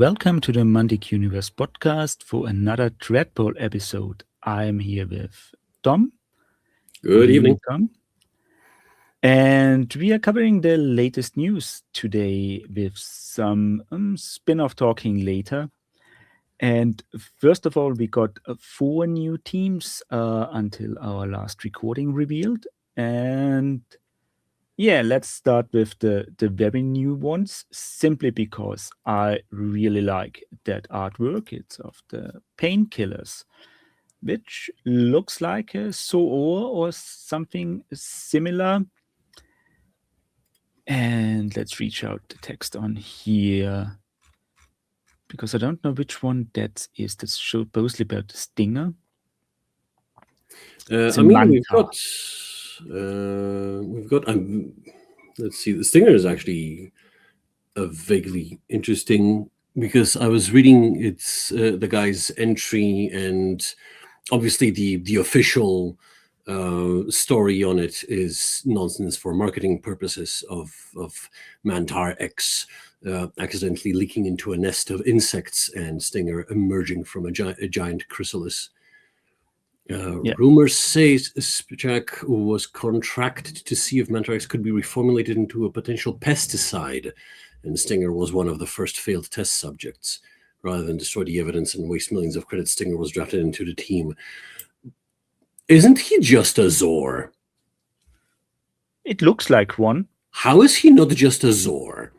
welcome to the Mantic Universe podcast for another Dreadball episode. I'm here with Dom. Good evening, Dom. And we are covering the latest news today with some spin-off talking later. And first of all, we got 4 new teams until our last recording revealed. And yeah, let's start with the very new ones, simply because I really like that artwork. It's of the Painkillers, which looks like a Soor or something similar. And let's reach out the text on here, because I don't know which one that is. That's supposedly about the Stinger. we've got. Let's see. The Stinger is actually a vaguely interesting, because I was reading the guy's entry, and obviously the official story on it is nonsense for marketing purposes of Mantar X accidentally leaking into a nest of insects and Stinger emerging from a giant chrysalis. Rumors say Spijak was contracted to see if Mantar X could be reformulated into a potential pesticide, and Stinger was one of the first failed test subjects. Rather than destroy the evidence and waste millions of credits, Stinger was drafted into the team. Isn't he just a Zor? It looks like one. How is he not just a Zor?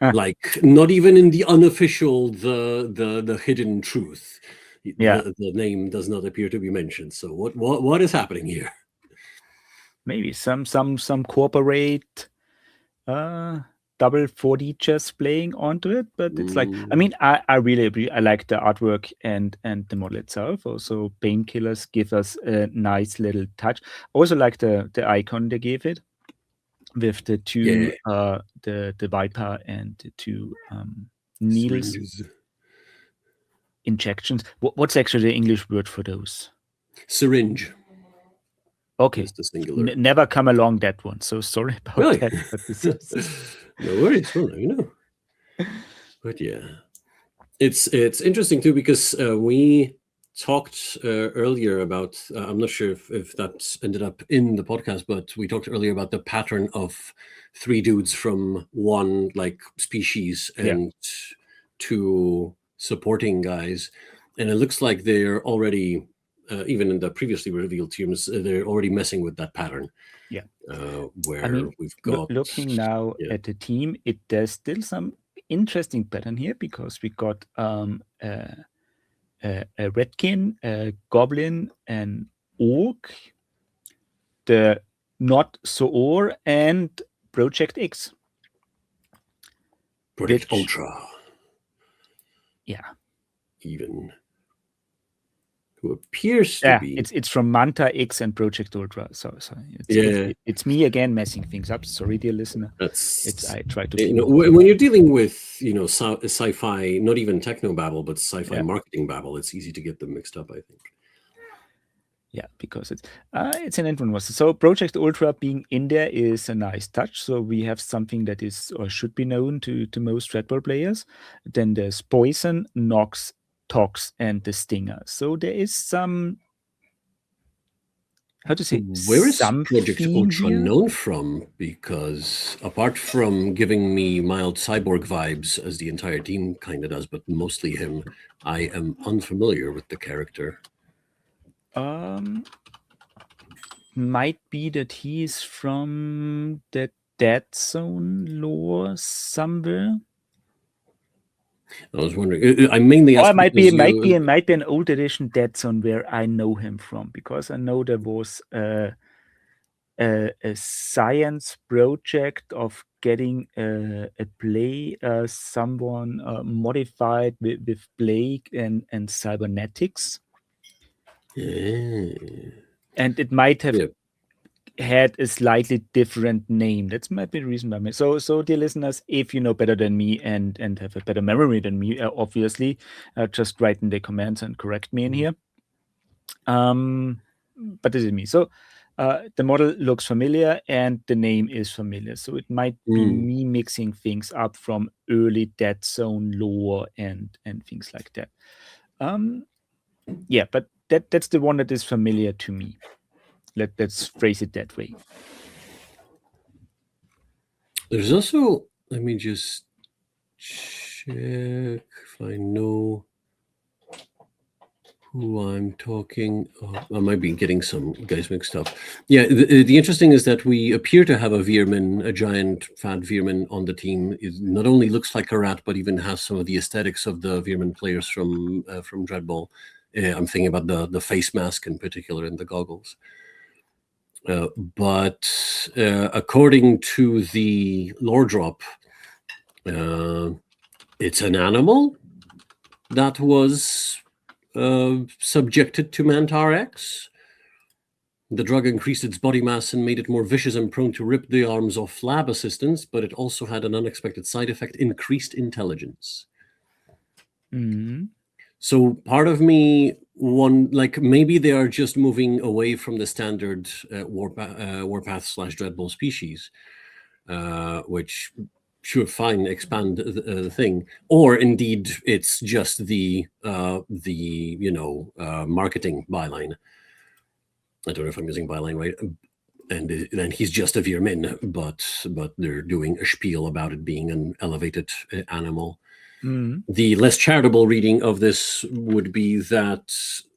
Like, not even in the unofficial, the hidden truth. The name does not appear to be mentioned. So what is happening here? Maybe some corporate double 4D chess playing onto it, but it's like, I mean, I really agree. I like the artwork and the model itself. Also, Painkillers give us a nice little touch. Also like the icon they gave it with the 2 the Viper and the 2 needles. Syringes. Injections. What's actually the English word for those? Syringe. Okay. It's the singular. Never come along that one. So sorry about that. But this is... No worries. Well, you know. But yeah, it's interesting too, because we talked earlier about. I'm not sure if that ended up in the podcast, but we talked earlier about the pattern of 3 dudes from one species and 2 supporting guys, and it looks like they're already. Even in the previously revealed teams, they're already messing with that pattern. Yeah. Where we've got... Looking now at the team, there's still some interesting pattern here, because we got a Redkin, a Goblin, an Orc, the Not Soor, and Project X. Project Ultra. Yeah. Even... who appears to be... It's from Manta X and Project Ultra. So it's me again messing things up. Sorry, dear listener. I try to... when you're dealing with sci-fi, not even techno babble, but sci-fi marketing babble, it's easy to get them mixed up, I think. Yeah, because it's an infant was. So Project Ultra being in there is a nice touch. So we have something that is or should be known to most Dreadball players. Then there's Poison, Nox, Tox, and the Stinger. So there is some, how to say, where is Project Ultra known from? Because apart from giving me mild cyborg vibes, as the entire team kind of does, but mostly him, I am unfamiliar with the character. Might be that he's from the Dead Zone lore somewhere. I was wondering. I mainly asked. Or it might be an old edition Dead Zone where I know him from, because I know there was a science project of getting a play someone modified with Blake and cybernetics. And it might have had a slightly different name. That might be the reason why. So dear listeners, if you know better than me and have a better memory than me, obviously, just write in the comments and correct me in here. But this is me. So the model looks familiar and the name is familiar. So it might be me mixing things up from early Dead Zone lore and things like that. Yeah, but that's the one that is familiar to me. Let's phrase it that way. There's also, let me just check if I know who I'm talking. I might be getting some guys mixed up. Yeah, the interesting is that we appear to have a Veerman, a giant fat Veerman on the team. It not only looks like a rat, but even has some of the aesthetics of the Veerman players from Dreadball. I'm thinking about the face mask in particular and the goggles. But according to the lore drop, it's an animal that was subjected to Mantar X. The drug increased its body mass and made it more vicious and prone to rip the arms off lab assistants, but it also had an unexpected side effect: increased intelligence. So part of me, maybe they are just moving away from the standard Warpath/Dreadball species, which, sure, fine, expand the thing, or indeed it's just the marketing byline. I don't know if I'm using byline right, and then he's just a Veermin, but they're doing a spiel about it being an elevated animal. The less charitable reading of this would be that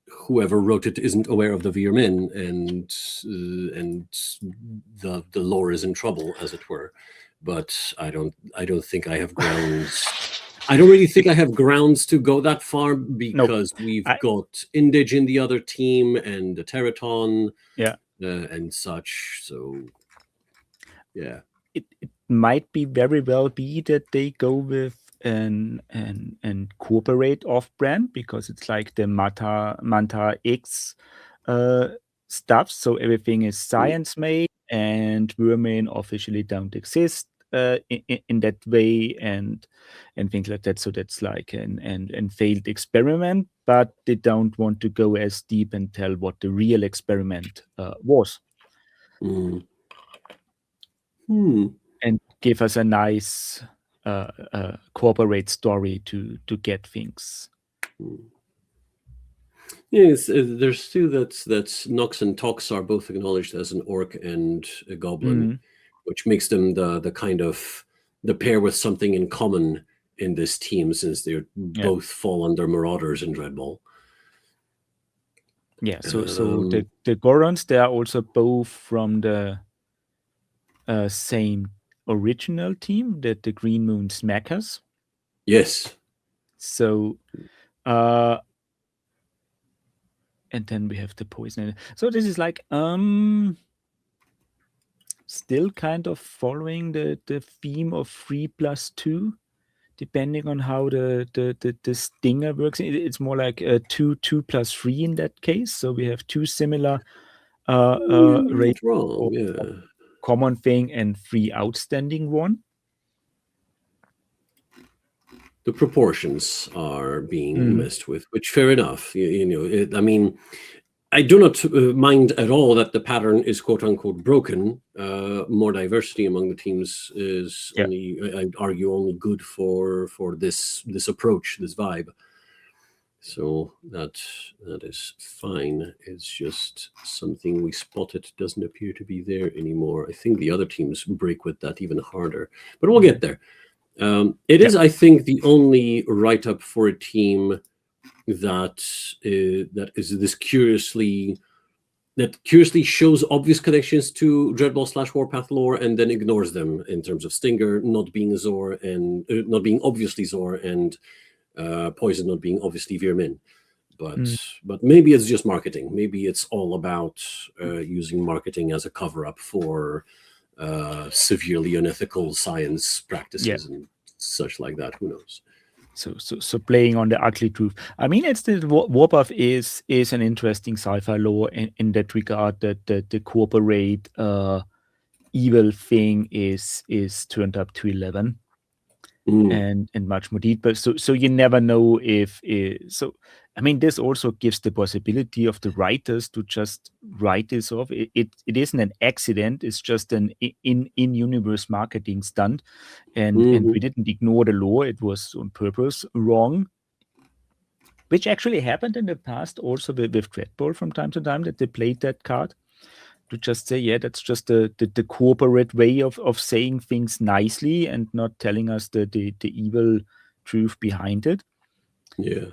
whoever wrote it isn't aware of the Veermin, and the lore is in trouble, as it were. But I don't think I have grounds. I don't really think I have grounds to go that far, because we've got Indige in the other team and the Teraton, and such. So, yeah, it might be very well be that they go with an corporate off-brand, because it's like the Manta X stuff. So everything is science made, and vermin officially don't exist in that way, and things like that. So that's like an failed experiment, but they don't want to go as deep and tell what the real experiment was. And give us a nice corporate story to get things. Yes, there's two that's Nox and Tox are both acknowledged as an orc and a goblin, which makes them the kind of the pair with something in common in this team, since they both fall under Marauders in Dreadball. Yeah, so the Gorons, they are also both from the same original team, the Green Moon Smackers. Yes. So, and then we have the Poison. So this is like still kind of following the theme of 3+2, depending on how the stinger works. It's more like 2+3 in that case. So we have two similar Not wrong, yeah. Common thing and 3 outstanding one. The proportions are being messed with, which, fair enough. I mean, I do not mind at all that the pattern is quote unquote broken. More diversity among the teams is only, I'd argue, only good for this approach, this vibe. So that is fine. It's just something we spotted doesn't appear to be there anymore. I think the other teams break with that even harder, but we'll get there. It is, I think, the only write-up for a team that is this curiously shows obvious connections to Dreadball/Warpath lore and then ignores them in terms of Stinger not being Zor and not being obviously Zor, and Poison not being obviously Veermin. But maybe it's just marketing. Maybe it's all about using marketing as a cover-up for severely unethical science practices and such like that. Who knows? So playing on the ugly truth. I mean, it's the Warpath is an interesting sci-fi lore in that regard, that the corporate evil thing is turned up to 11 and much more deep. But so you never know if so I mean, this also gives the possibility of the writers to just write this off. It isn't an accident. It's just an in-universe marketing stunt, and we didn't ignore the law. It was on purpose wrong, which actually happened in the past also with Dreadball from time to time, that they played that card to just say, yeah, that's just the corporate way of saying things nicely and not telling us the evil truth behind it. Yeah.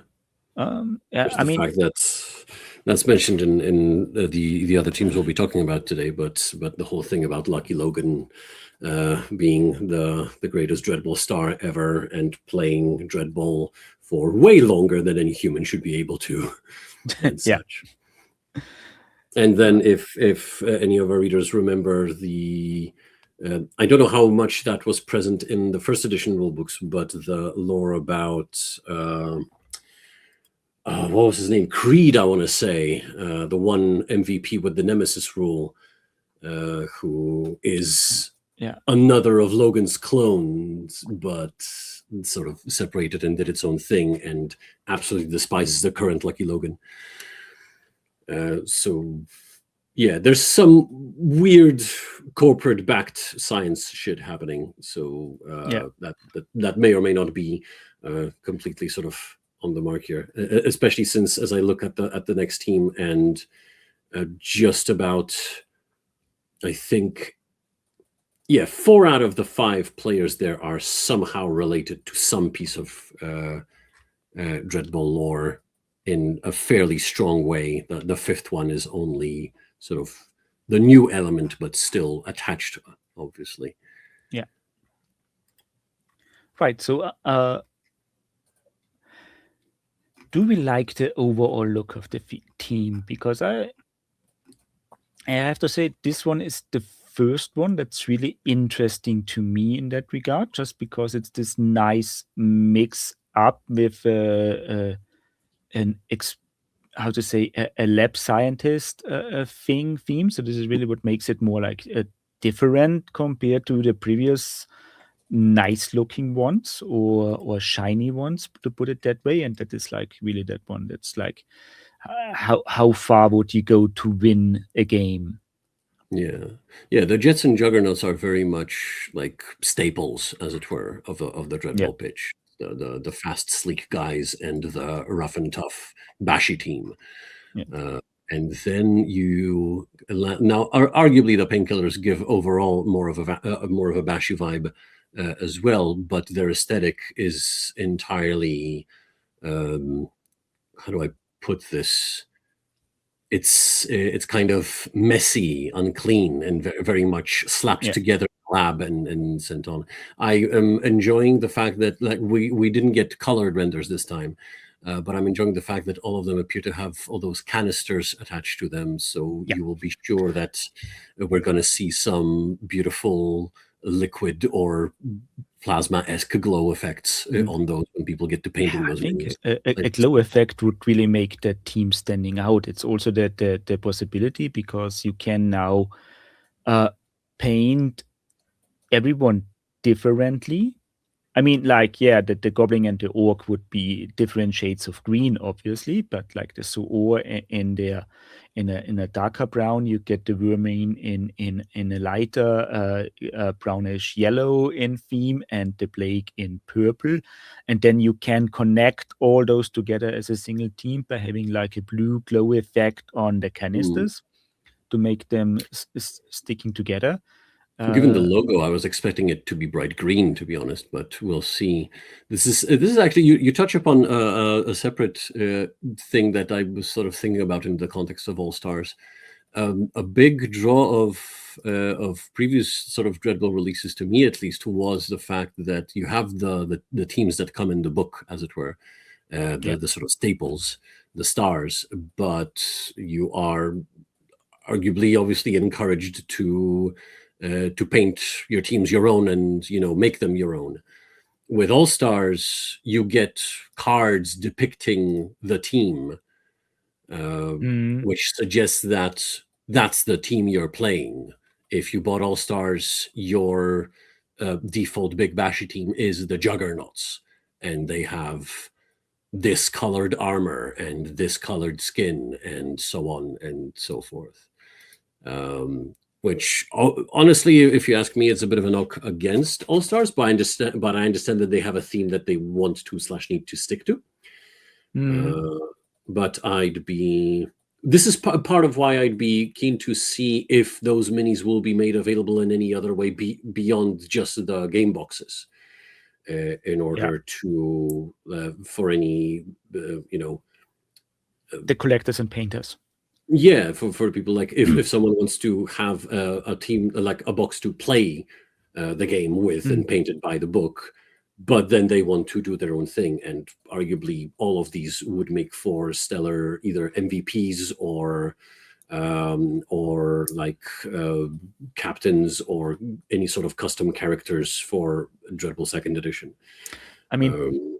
Yeah, I The mean, fact that's mentioned in the other teams we'll be talking about today, but the whole thing about Lucky Logan being the greatest Dreadball star ever and playing Dreadball for way longer than any human should be able to, and yeah. such. And then if any of our readers remember the I don't know how much that was present in the first edition rulebooks, but the lore about what was his name? Creed, I want to say, the one MVP with the Nemesis rule, who is another of Logan's clones, but sort of separated and did its own thing and absolutely despises the current Lucky Logan. So yeah, there's some weird corporate-backed science shit happening. So that may or may not be completely sort of on the mark here, especially since as I look at the next team and just about, I think, 4 out of the 5 players there are somehow related to some piece of Dreadball lore in a fairly strong way. The 5th one is only sort of the new element, but still attached, obviously. Yeah. Right. So, do we like the overall look of the team? Because I have to say this one is the first one that's really interesting to me in that regard, just because it's this nice mix up with a lab scientist theme. So this is really what makes it more like different compared to the previous nice looking ones or shiny ones, to put it that way. And that is like really that one that's like how far would you go to win a game? Yeah, the Jets and Juggernauts are very much like staples, as it were, of the Dreadball pitch. The fast, sleek guys and the rough and tough, bashy team. And then you now arguably the Painkillers give overall more of a bashy vibe as well, but their aesthetic is entirely how do I put this? It's kind of messy, unclean, and very much slapped together lab and sent on. I am enjoying the fact that like we didn't get colored renders this time, but I'm enjoying the fact that all of them appear to have all those canisters attached to them. So you will be sure that we're going to see some beautiful liquid or plasma-esque glow effects on those when people get to painting those minions. A glow effect would really make the team standing out. It's also the possibility because you can now paint everyone differently. I mean, like, the goblin and the orc would be different shades of green, obviously, but like the Suor in a darker brown, you get the vermin in a lighter brownish yellow in theme, and the plague in purple, and then you can connect all those together as a single team by having like a blue glow effect on the canisters to make them sticking together. Given the logo, I was expecting it to be bright green, to be honest, but we'll see. This is actually you touch upon a separate thing that I was sort of thinking about in the context of All Stars. A big draw of previous sort of Dreadball releases, to me at least, was the fact that you have the teams that come in the book, as it were, the sort of staples, the stars, but you are arguably, obviously, encouraged to paint your teams your own and make them your own. With All Stars, you get cards depicting the team, which suggests that that's the team you're playing. If you bought All Stars, your default big bashy team is the Juggernauts, and they have this colored armor and this colored skin and so on and so forth. Which honestly, if you ask me, it's a bit of a knock against All Stars, but I understand that they have a theme that they want to/need to stick to. But this is part of why I'd be keen to see if those minis will be made available in any other way beyond just the game boxes, in order to for any the collectors and painters. Yeah, for people, like if someone wants to have a team, like a box to play the game with and painted by the book, but then they want to do their own thing, and arguably all of these would make for stellar either MVPs or like captains or any sort of custom characters for Dreadball 2nd edition. I mean,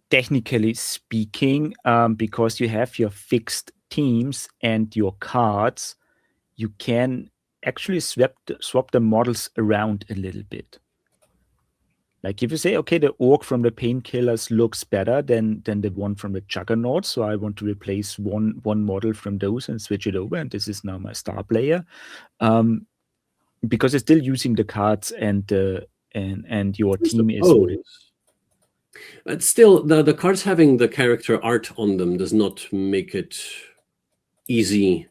technically speaking, because you have your fixed teams and your cards, you can actually swap the models around a little bit. Like if you say, okay, the orc from the Painkillers looks better than the one from the Juggernaut, so I want to replace one model from those and switch it over, and this is now my star player, because it's still using the cards and your team is. But still, the cards having the character art on them does not make it easy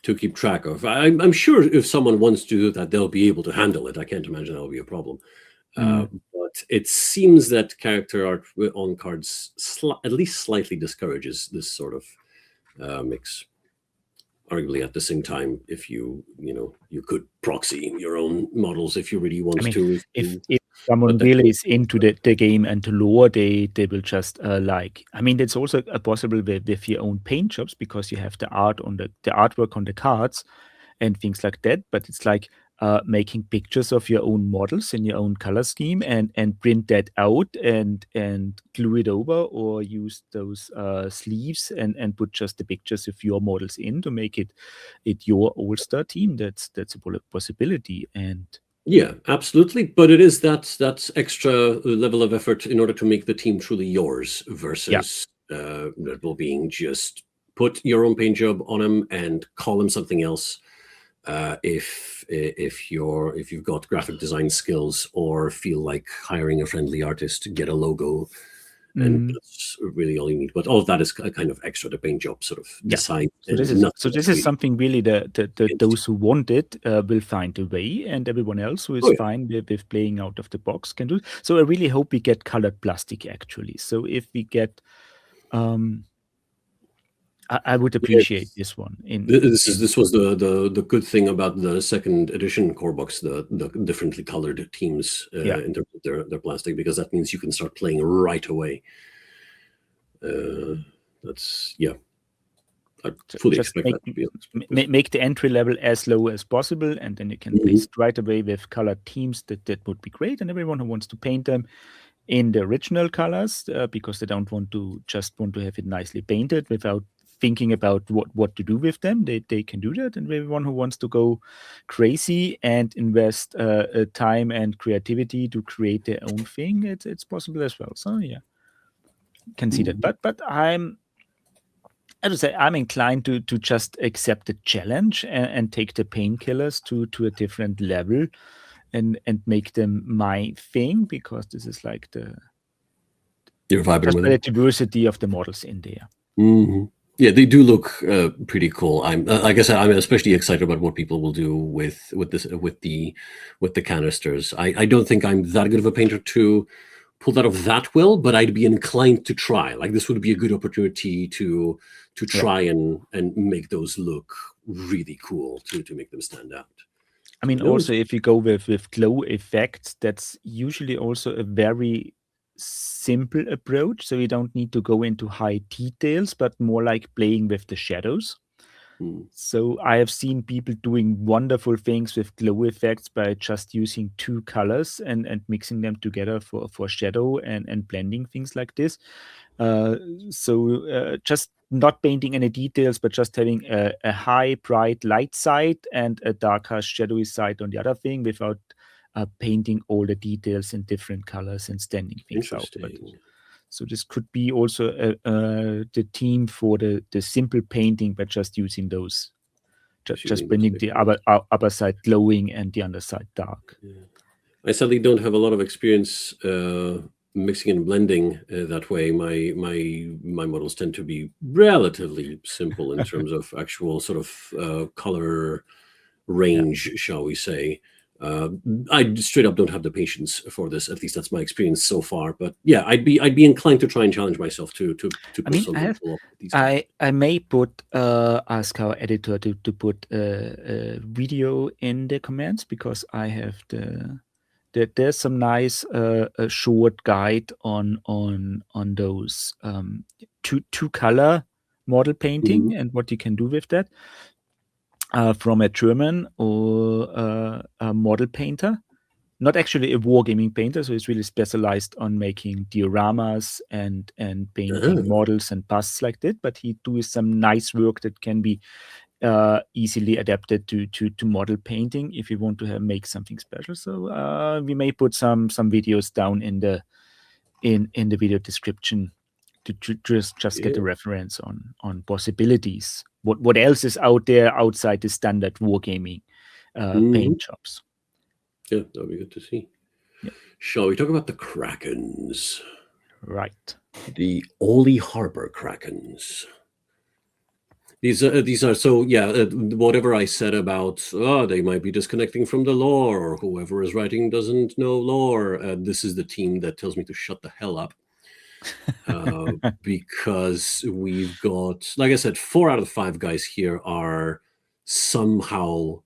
to keep track of. I'm sure if someone wants to do that, they'll be able to handle it. I can't imagine that'll be a problem. But it seems that character art on cards at least slightly discourages this sort of mix. Arguably, at the same time, if you could proxy your own models if you really want to. If someone really is into the game and the lore, they will just it's also possible with your own paint jobs, because you have the artwork on the cards and things like that. But it's like making pictures of your own models in your own color scheme and print that out and glue it over, or use those sleeves and put just the pictures of your models in to make it your all-star team. That's a possibility. And yeah, absolutely. But it is that extra level of effort in order to make the team truly yours, versus Dreadball being just put your own paint job on them and call them something else. If you've got graphic design skills or feel like hiring a friendly artist to get a logo, and that's really all you need. But all of that is kind of extra. The paint job sort of decide. So this is something really those who want it will find a way, and everyone else who is fine with playing out of the box can do. So I really hope we get colored plastic, actually. So if we get I would appreciate this one. This was the good thing about the 2nd edition core box, the differently colored teams in terms of their plastic, because that means you can start playing right away. I fully expect that to be make the entry level as low as possible, and then you can play right away with colored teams. That would be great, and everyone who wants to paint them in the original colors, because they don't want to have it nicely painted without thinking about what to do with them, they can do that. And everyone who wants to go crazy and invest time and creativity to create their own thing, it's possible as well. So can see that. But I'm inclined to just accept the challenge and take the Painkillers to a different level and make them my thing, because this is like the diversity of the models in there. Yeah, they do look pretty cool. Like I said, I'm especially excited about what people will do with the canisters. I don't think I'm that good of a painter to pull that off that well, but I'd be inclined to try. Like, this would be a good opportunity to try and make those look really cool, to make them stand out. I mean, also if you go with glow effects, that's usually also a very simple approach, so you don't need to go into high details, but more like playing with the shadows. So I have seen people doing wonderful things with glow effects by just using 2 colors and mixing them together for shadow and blending things like this. So just not painting any details, but just having a high bright light side and a darker shadowy side on the other thing, without painting all the details in different colors and standing things out. So this could be also the team for the simple painting, but just using those, just bringing the upper side glowing and the underside dark. Yeah. I sadly don't have a lot of experience mixing and blending that way. My models tend to be relatively simple in terms of actual sort of color range, shall we say. I straight up don't have the patience for this. At least that's my experience so far. But yeah, I'd be inclined to try and challenge myself to put something cool up with these guys. I may put ask our editor to put a video in the comments, because I have there's some nice a short guide on those two color model painting and what you can do with that from a German or a model painter. Not actually a wargaming painter, so he's really specialized on making dioramas and painting models and busts like that. But he does some nice work that can be easily adapted to model painting if you want to make something special. So we may put some videos down in the video description to just get a reference on possibilities. What else is out there outside the standard wargaming paint shops? Yeah, that would be good to see. Yeah. Shall we talk about the Krakens? Right. The Oli Harbor Krakens. These are so, yeah, whatever I said about, they might be disconnecting from the lore, or whoever is writing doesn't know lore. This is the team that tells me to shut the hell up. Because we've got, like I said, 4 out of 5 guys here are somehow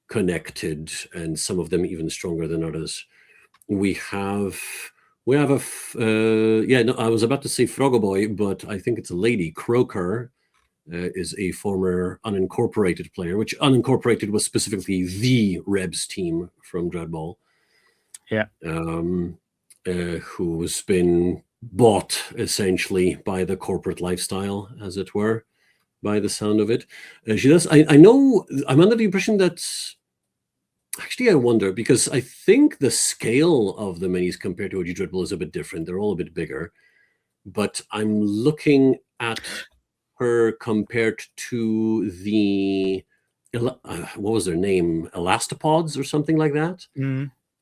connected, and some of them even stronger than others. We have I was about to say Frogoboy, but I think it's a lady. Croker is a former unincorporated player, which unincorporated was specifically the Rebs team from Dreadball. Yeah. Who's been bought essentially by the corporate lifestyle, as it were, by the sound of it. She does. I know. I'm under the impression that. Actually, I wonder, because I think the scale of the minis compared to OG Dreadball is a bit different. They're all a bit bigger. But I'm looking at her compared to the, what was their name? Elastopods or something like that,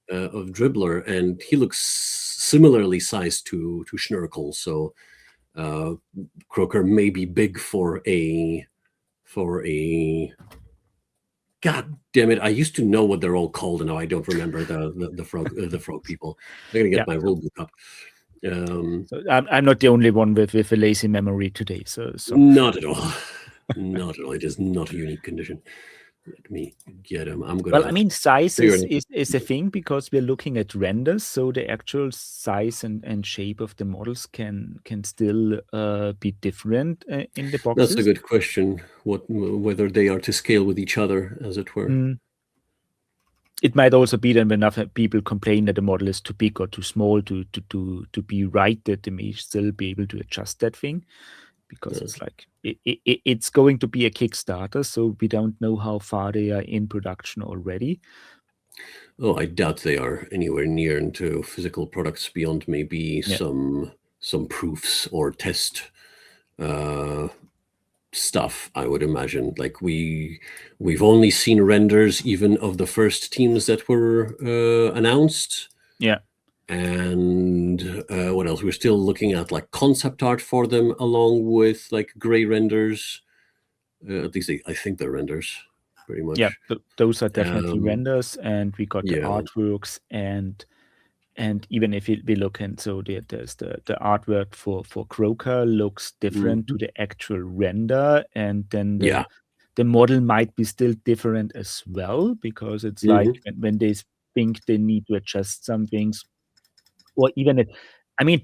of Dribbler. And he looks similarly sized to Schnurkel. So Croker may be big for a God damn it! I used to know what they're all called, and now I don't remember the frog people. I'm gonna get my rule book up. So I'm not the only one with a lazy memory today. So not at all, not at all. It is not a unique condition. Let me get them. I'm gonna. Well, I mean, size is a thing, because we're looking at renders, so the actual size and shape of the models can still be different in the boxes. That's a good question. Whether they are to scale with each other, as it were. It might also be that when enough people complain that the model is too big or too small to be right, that they may still be able to adjust that thing, because it's like it's going to be a Kickstarter, so we don't know how far they are in production already. Oh, I doubt they are anywhere near into physical products beyond maybe some proofs or test stuff, I would imagine. Like we've only seen renders even of the first teams that were announced. Yeah. And what else? We're still looking at like concept art for them, along with like gray renders. At least I think they're renders, pretty much. Yeah, those are definitely renders, and we got the artworks, and even if we look in, so there's the artwork for Croker looks different to the actual render, and then the model might be still different as well, because it's like when they think they need to adjust some things, or even I mean,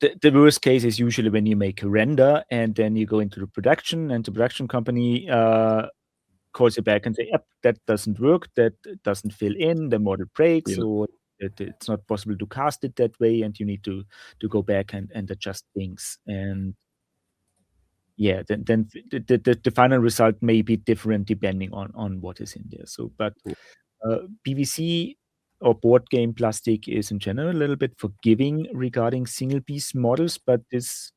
the worst case is usually when you make a render and then you go into the production, and the production company calls you back and say, yep, that doesn't work, that doesn't fill in, the model breaks, or it's not possible to cast it that way, and you need to go back and adjust things. And yeah, then the final result may be different depending on what is in there. So, but PVC or board game plastic is in general a little bit forgiving regarding single piece models, but this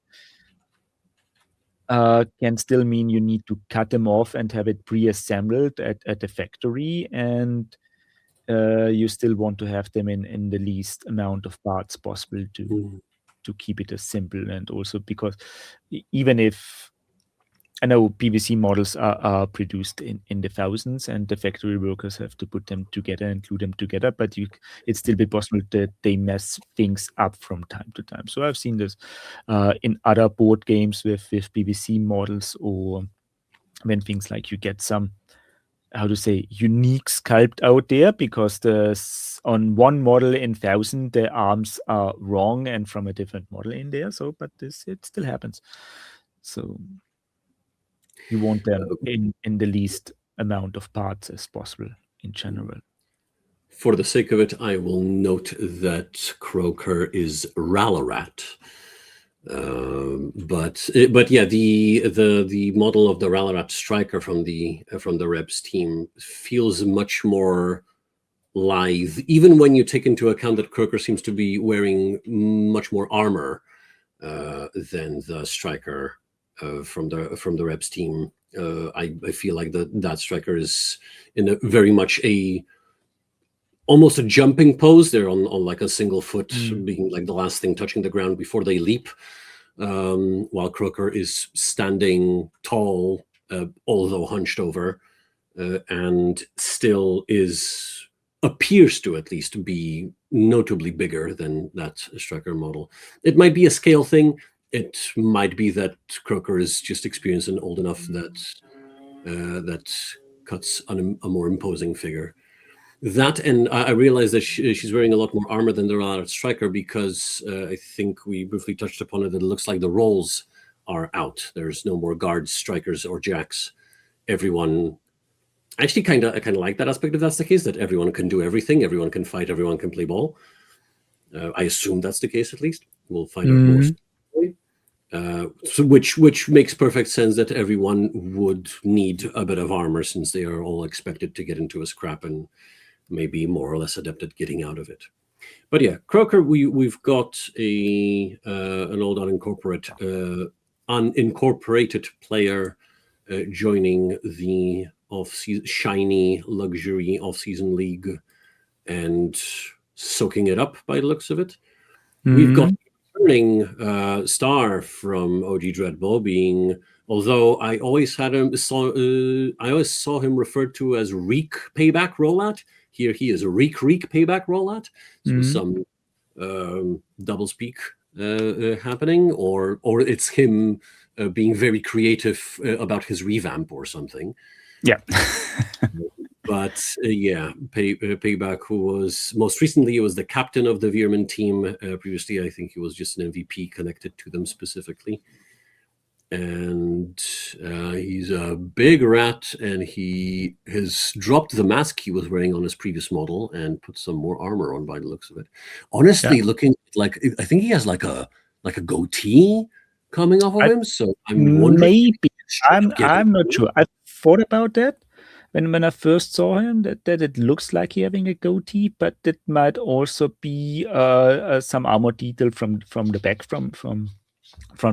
can still mean you need to cut them off and have it pre-assembled at the factory, and you still want to have them in the least amount of parts possible to keep it as simple. And also because even if I know PVC models are produced in the thousands, and the factory workers have to put them together and glue them together, but it's still be possible that they mess things up from time to time. So I've seen this in other board games with PVC models, or when things like you get some, how to say, unique sculpt out there because on one model in 1,000 the arms are wrong and from a different model in there. So, but it still happens. So you want them in the least amount of parts as possible in general. For the sake of it, I will note that Croker is Ralarat. But yeah, the model of the Ralarat Striker from the Rebs team feels much more lithe, even when you take into account that Croker seems to be wearing much more armor than the Striker from the Rebs team. I feel like that Striker is in a very much almost a jumping pose. They're on like a single foot, being like the last thing touching the ground before they leap, while Croker is standing tall, although hunched over, and still appears to at least be notably bigger than that Striker model. It might be a scale thing. It might be that Croker is just experienced and old enough that cuts on a more imposing figure. That, and I realize that she's wearing a lot more armor than the Ralarat Striker because I think we briefly touched upon it, that it looks like the rolls are out. There's no more guards, strikers, or jacks. Everyone... I actually kind of like that aspect if that's the case, that everyone can do everything, everyone can fight, everyone can play ball. I assume that's the case, at least. We'll find out more. So which makes perfect sense that everyone would need a bit of armor since they are all expected to get into a scrap and maybe more or less adept at getting out of it. But yeah, Croker, we've got an old unincorporated player joining the shiny luxury off-season league and soaking it up by the looks of it. We've got returning star from OG Dreadball being, although I always saw him referred to as Reek Payback Rollout. Here he is Reek Payback Rollout. So some double speak happening, or it's him being very creative about his revamp or something. Yeah. But yeah, Payback, who was most recently, he was the captain of the Veerman team. Previously, I think he was just an MVP connected to them specifically. And he's a big rat, and he has dropped the mask he was wearing on his previous model and put some more armor on by the looks of it. Honestly, looking like, I think he has like a goatee coming off of him. So I'm wondering. Maybe. I'm not sure. I thought about that when I first saw him, that it looks like he having a goatee, but it might also be some armor detail from the back, from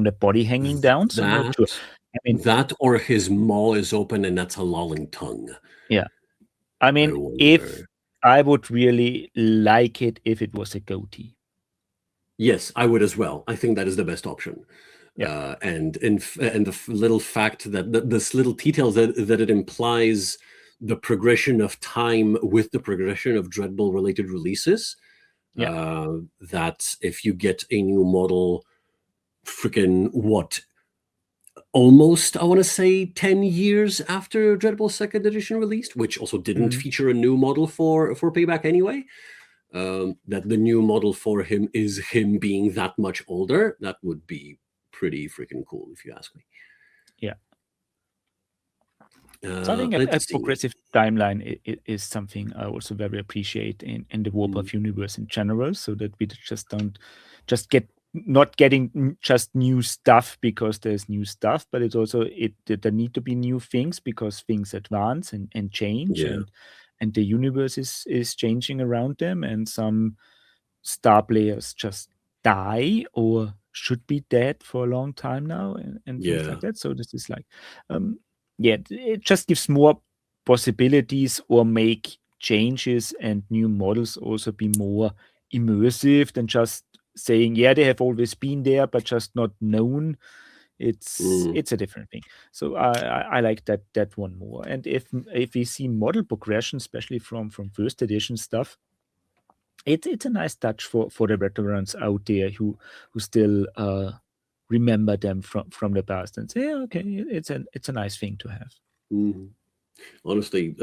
the body hanging down. So I'm not sure. I mean, that or his maw is open and that's a lolling tongue. Yeah. I mean, if I would really like it if it was a goatee. Yes, I would as well. I think that is the best option. Yeah. And the little fact that this little detail that it implies the progression of time with the progression of Dreadball related releases. That if you get a new model, freaking almost, I want to say 10 years after Dreadball 2nd edition released, which also didn't feature a new model for Payback anyway. That the new model for him is him being that much older. That would be pretty freaking cool, if you ask me. Yeah. So I think a progressive timeline is something I also very appreciate in the Warpath universe in general, so that we just don't just not getting just new stuff because there's new stuff, but it's also there need to be new things because things advance and change. And and the universe is changing around them, and some star players just die or should be dead for a long time now, and things like that. So this is like, it just gives more possibilities, or make changes and new models also be more immersive than just saying, yeah, they have always been there but just not known. It's a different thing. So I like that one more. And if we see model progression, especially from first edition stuff, it's a nice touch for the veterans out there who still remember them from the past and say, yeah, okay, it's a nice thing to have. Honestly,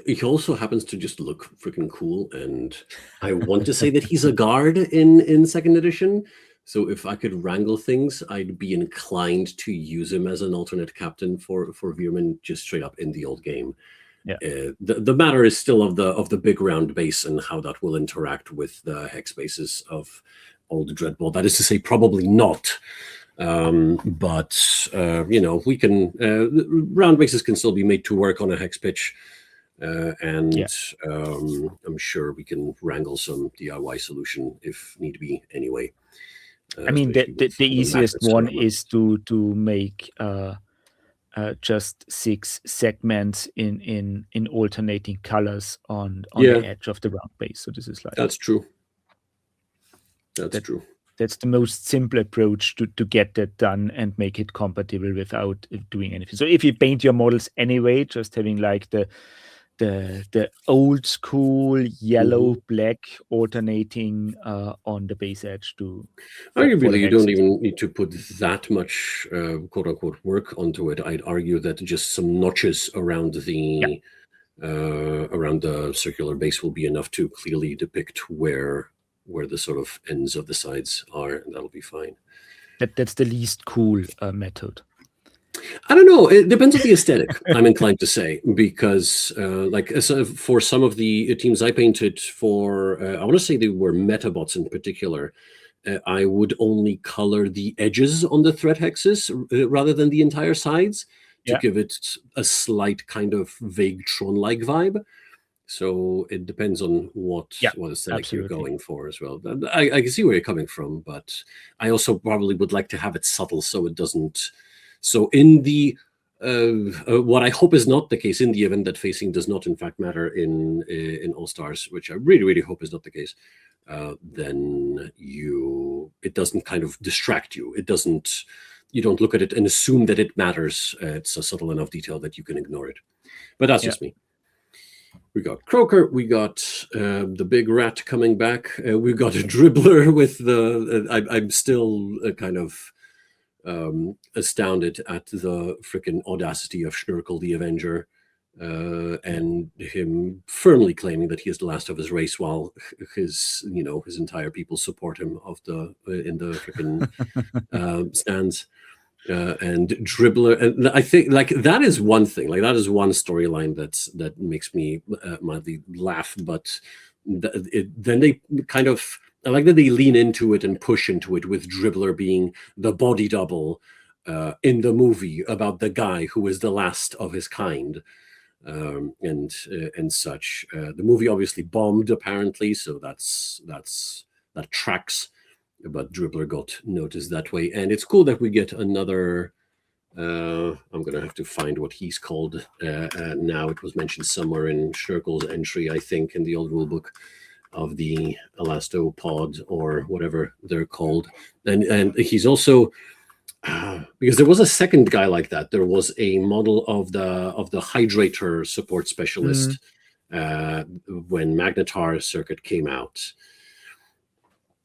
he also happens to just look freaking cool, and I want to say that he's a guard in second edition. So if I could wrangle things, I'd be inclined to use him as an alternate captain for Veerman, just straight up in the old game. Yeah. The matter is still of the big round base and how that will interact with the hex bases of old Dreadball. That is to say, probably not. But we can round bases can still be made to work on a hex pitch, and I'm sure we can wrangle some DIY solution if need be. Anyway, I mean, the easiest one is to make just 6 segments in alternating colors on the edge of the round base. So this is like, that's true. That's true. That's the most simple approach to get that done and make it compatible without doing anything. So if you paint your models anyway, just having like the old school yellow black alternating on the base edge to arguably you don't even need to put that much quote unquote work onto it. I'd argue that just some notches around the circular base will be enough to clearly depict where the sort of ends of the sides are, and that'll be fine. That's the least cool method. I don't know. It depends on the aesthetic, I'm inclined to say, because for some of the teams I painted for, I want to say they were Metabots in particular, I would only color the edges on the threat hexes rather than the entire sides to give it a slight kind of vague Tron-like vibe. So it depends on what aesthetic you're going for as well. I can see where you're coming from, but I also probably would like to have it subtle so it doesn't. So in the what I hope is not the case, in the event that facing does not in fact matter in All Stars, which I really, really hope is not the case, then it doesn't kind of distract you. You don't look at it and assume that it matters. It's a subtle enough detail that you can ignore it. But that's just me. We got Croaker, we got the big rat coming back, we got a dribbler with I'm still kind of astounded at the freaking audacity of Schnurkel the Avenger, and him firmly claiming that he is the last of his race while his entire people support him in the freaking stands. And dribbler, and I think like that is one thing, like that is one storyline that makes me mildly laugh. But then they kind of, I like that they lean into it and push into it with dribbler being the body double in the movie about the guy who is the last of his kind, and such. The movie obviously bombed apparently, so that tracks. But dribbler got noticed that way, and it's cool that we get another. I'm gonna have to find what he's called now. It was mentioned somewhere in Schnurkel's entry, I think, in the old rulebook of the Elastopod or whatever they're called. And he's also because there was a second guy like that. There was a model of the Hydrator support specialist when Magnetar Circuit came out.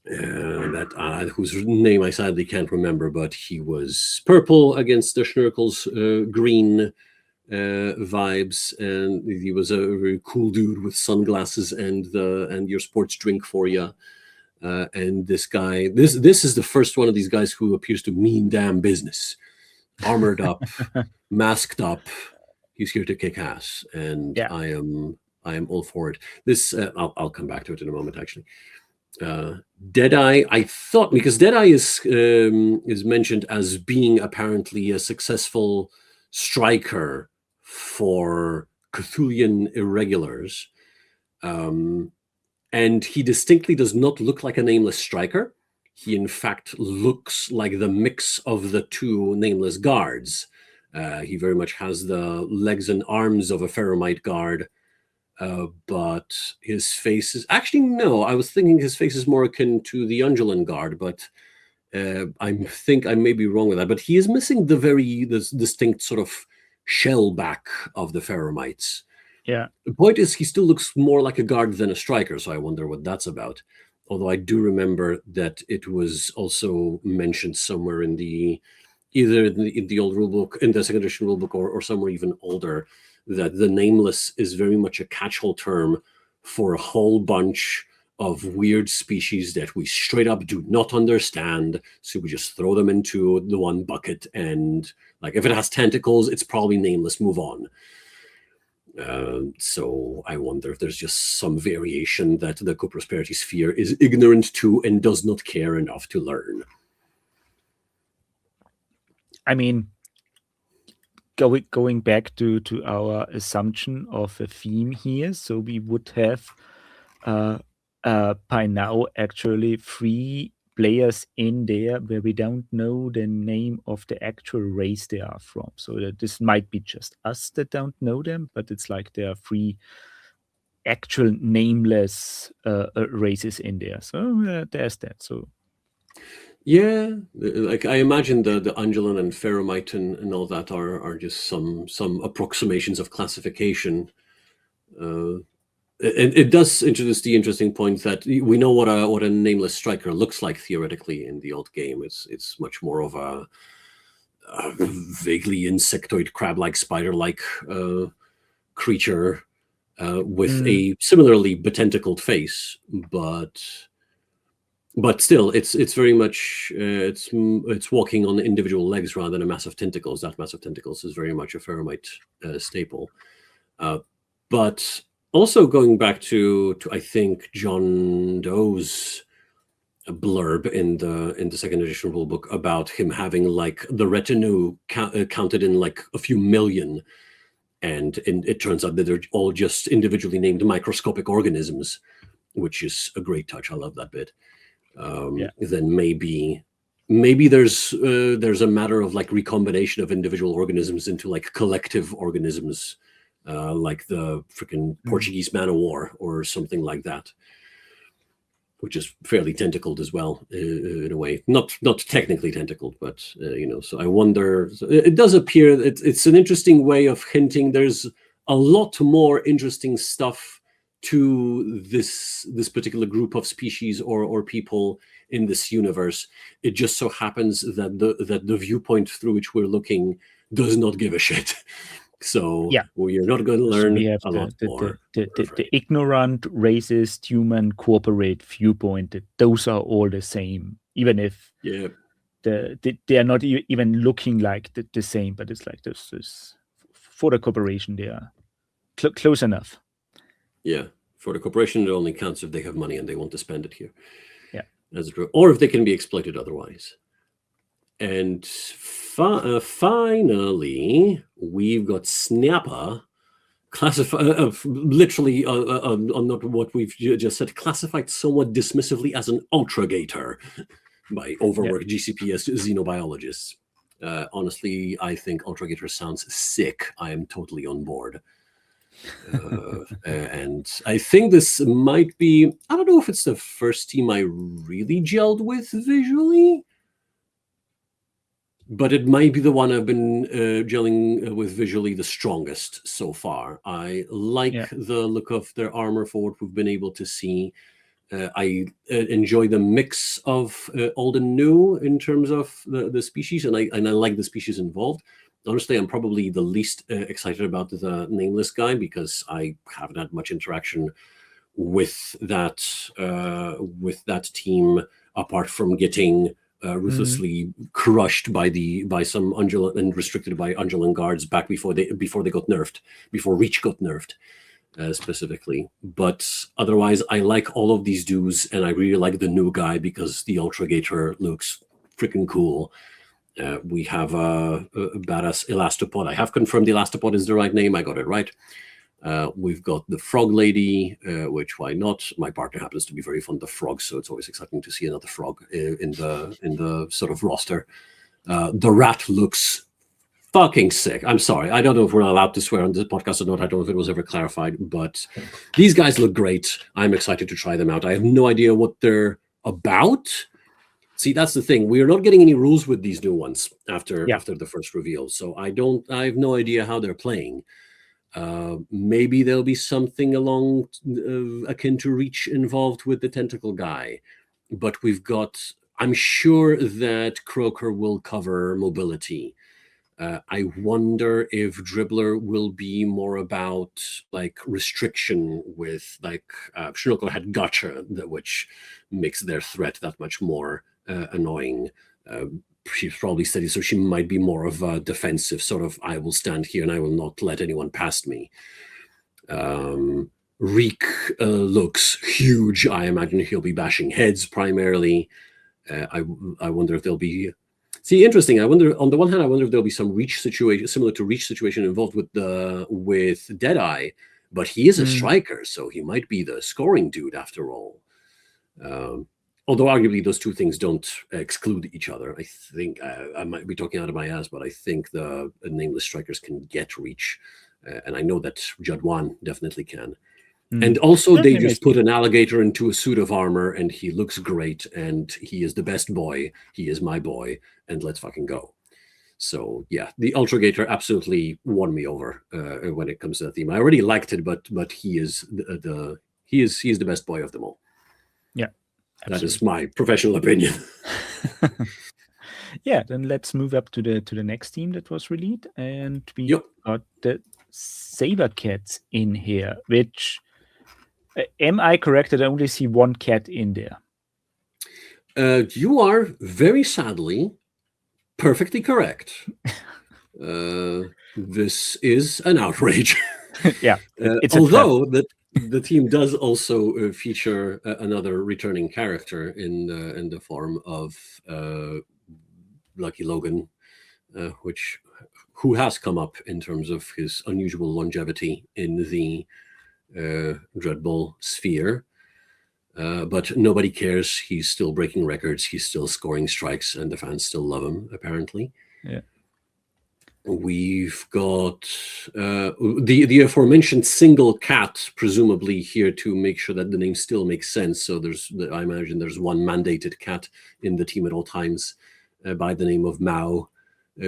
Whose name I sadly can't remember, but he was purple against the Schnurkel's green vibes, and he was a very cool dude with sunglasses and your sports drink for you. And this guy, this is the first one of these guys who appears to mean damn business, armored up, masked up. He's here to kick ass, and I am all for it. This I'll come back to it in a moment, actually. Deadeye, I thought, because Deadeye is mentioned as being apparently a successful striker for Cthulian irregulars. And he distinctly does not look like a nameless striker. He, in fact, looks like the mix of the two nameless guards. He very much has the legs and arms of a Ferromite guard, but his face is... Actually, no, I was thinking his face is more akin to the Undulan guard, but I think I may be wrong with that. But he is missing the very distinct sort of shell back of the Ferromites. Yeah. The point is, he still looks more like a guard than a striker, so I wonder what that's about. Although I do remember that it was also mentioned somewhere in either in the old rulebook, in the second edition rulebook, or somewhere even older, that the nameless is very much a catch-all term for a whole bunch of weird species that we straight up do not understand. So we just throw them into the one bucket, and like if it has tentacles, it's probably nameless. Move on. So I wonder if there's just some variation that the Co-Prosperity Sphere is ignorant to and does not care enough to learn. I mean, going back to our assumption of a theme here, so we would have by now actually 3 players in there where we don't know the name of the actual race they are from. So that this might be just us that don't know them, but it's like there are 3 actual nameless races in there. So there's that. So yeah, like I imagine the Undulan and Ferromite and all that are just some approximations of classification. It does introduce the interesting point that we know what a nameless striker looks like theoretically in the old game. It's much more of a vaguely insectoid, crab-like, spider-like creature with a similarly betentacled face, but still, it's very much it's walking on individual legs rather than a mass of tentacles. That mass of tentacles is very much a Ferromite staple, but. Also, going back to I think John Doe's blurb in the second edition rulebook about him having like the retinue counted in like a few million, and it turns out that they're all just individually named microscopic organisms, which is a great touch. I love that bit. Then maybe there's a matter of like recombination of individual organisms into like collective organisms. Like the freaking Portuguese man of war or something like that, which is fairly tentacled as well in a way. Not technically tentacled, but So I wonder. It does appear that it's an interesting way of hinting. There's a lot more interesting stuff to this particular group of species or people in this universe. It just so happens that the viewpoint through which we're looking does not give a shit. So we are not going to learn a lot more. The ignorant, racist, human, corporate viewpoint, those are all the same, even if they are not even looking like the same, but it's like this for the corporation, they are close enough. Yeah, for the corporation, it only counts if they have money and they want to spend it here. Yeah, that's true. Or if they can be exploited otherwise. And finally, we've got Snapper, literally not what we've just said, classified somewhat dismissively as an ultragator by overworked GCPS xenobiologists. Honestly, I think ultragator sounds sick. I am totally on board. And I think this might be, I don't know if it's the first team I really gelled with visually, but it might be the one I've been gelling with visually the strongest so far. I like the look of their armor for what we've been able to see. I enjoy the mix of old and new in terms of the species, and I like the species involved. Honestly, I'm probably the least excited about the nameless guy because I haven't had much interaction with that team apart from getting ruthlessly crushed by some Undulan and restricted by Undulan guards back before they got nerfed, before Reach got nerfed specifically. But otherwise, I like all of these dudes, and I really like the new guy because the Ultragator looks freaking cool. We have a badass Elastopod. I have confirmed the Elastopod is the right name. I got it right. We've got the Frog Lady, which why not? My partner happens to be very fond of frogs, so it's always exciting to see another frog in the sort of roster. The Rat looks fucking sick. I'm sorry. I don't know if we're allowed to swear on this podcast or not. I don't know if it was ever clarified, but these guys look great. I'm excited to try them out. I have no idea what they're about. See, that's the thing. We're not getting any rules with these new ones after the first reveal. So I have no idea how they're playing. Maybe there'll be something along akin to Reach involved with the tentacle guy. But I'm sure that Croaker will cover mobility. I wonder if Dribbler will be more about like restriction with like Shinoko had Gotcha, which makes their threat that much more annoying. She's probably steady, so she might be more of a defensive sort of, I will stand here and I will not let anyone past me. Reek looks huge. I imagine he'll be bashing heads primarily. I wonder if there'll be... See, interesting. I wonder, on the one hand, I wonder if there'll be some Reach situation, similar to Reach situation involved with Deadeye, but he is a striker, so he might be the scoring dude after all. Although arguably those two things don't exclude each other. I think I might be talking out of my ass, but I think the nameless strikers can get Reach, and I know that Jadwan definitely can. And also they just put an alligator into a suit of armor and he looks great and he is the best boy. He is my boy and let's fucking go. So yeah, the Ultragator absolutely won me over when it comes to that theme. I already liked it, but he is he is the best boy of them all. Yeah, absolutely. That is my professional opinion. Yeah, then let's move up to the next team that was released, and we got the Saber Cats in here, which... am I correct that I only see one cat in there? You are, very sadly, perfectly correct. This is an outrage. Yeah. Although the team does also feature another returning character in the form of Lucky Logan, who has come up in terms of his unusual longevity in the Dreadball sphere, but nobody cares. He's still breaking records, he's still scoring strikes, and the fans still love him, apparently. Yeah. We've got the aforementioned single cat, presumably here to make sure that the name still makes sense. So I imagine there's one mandated cat in the team at all times by the name of Mao,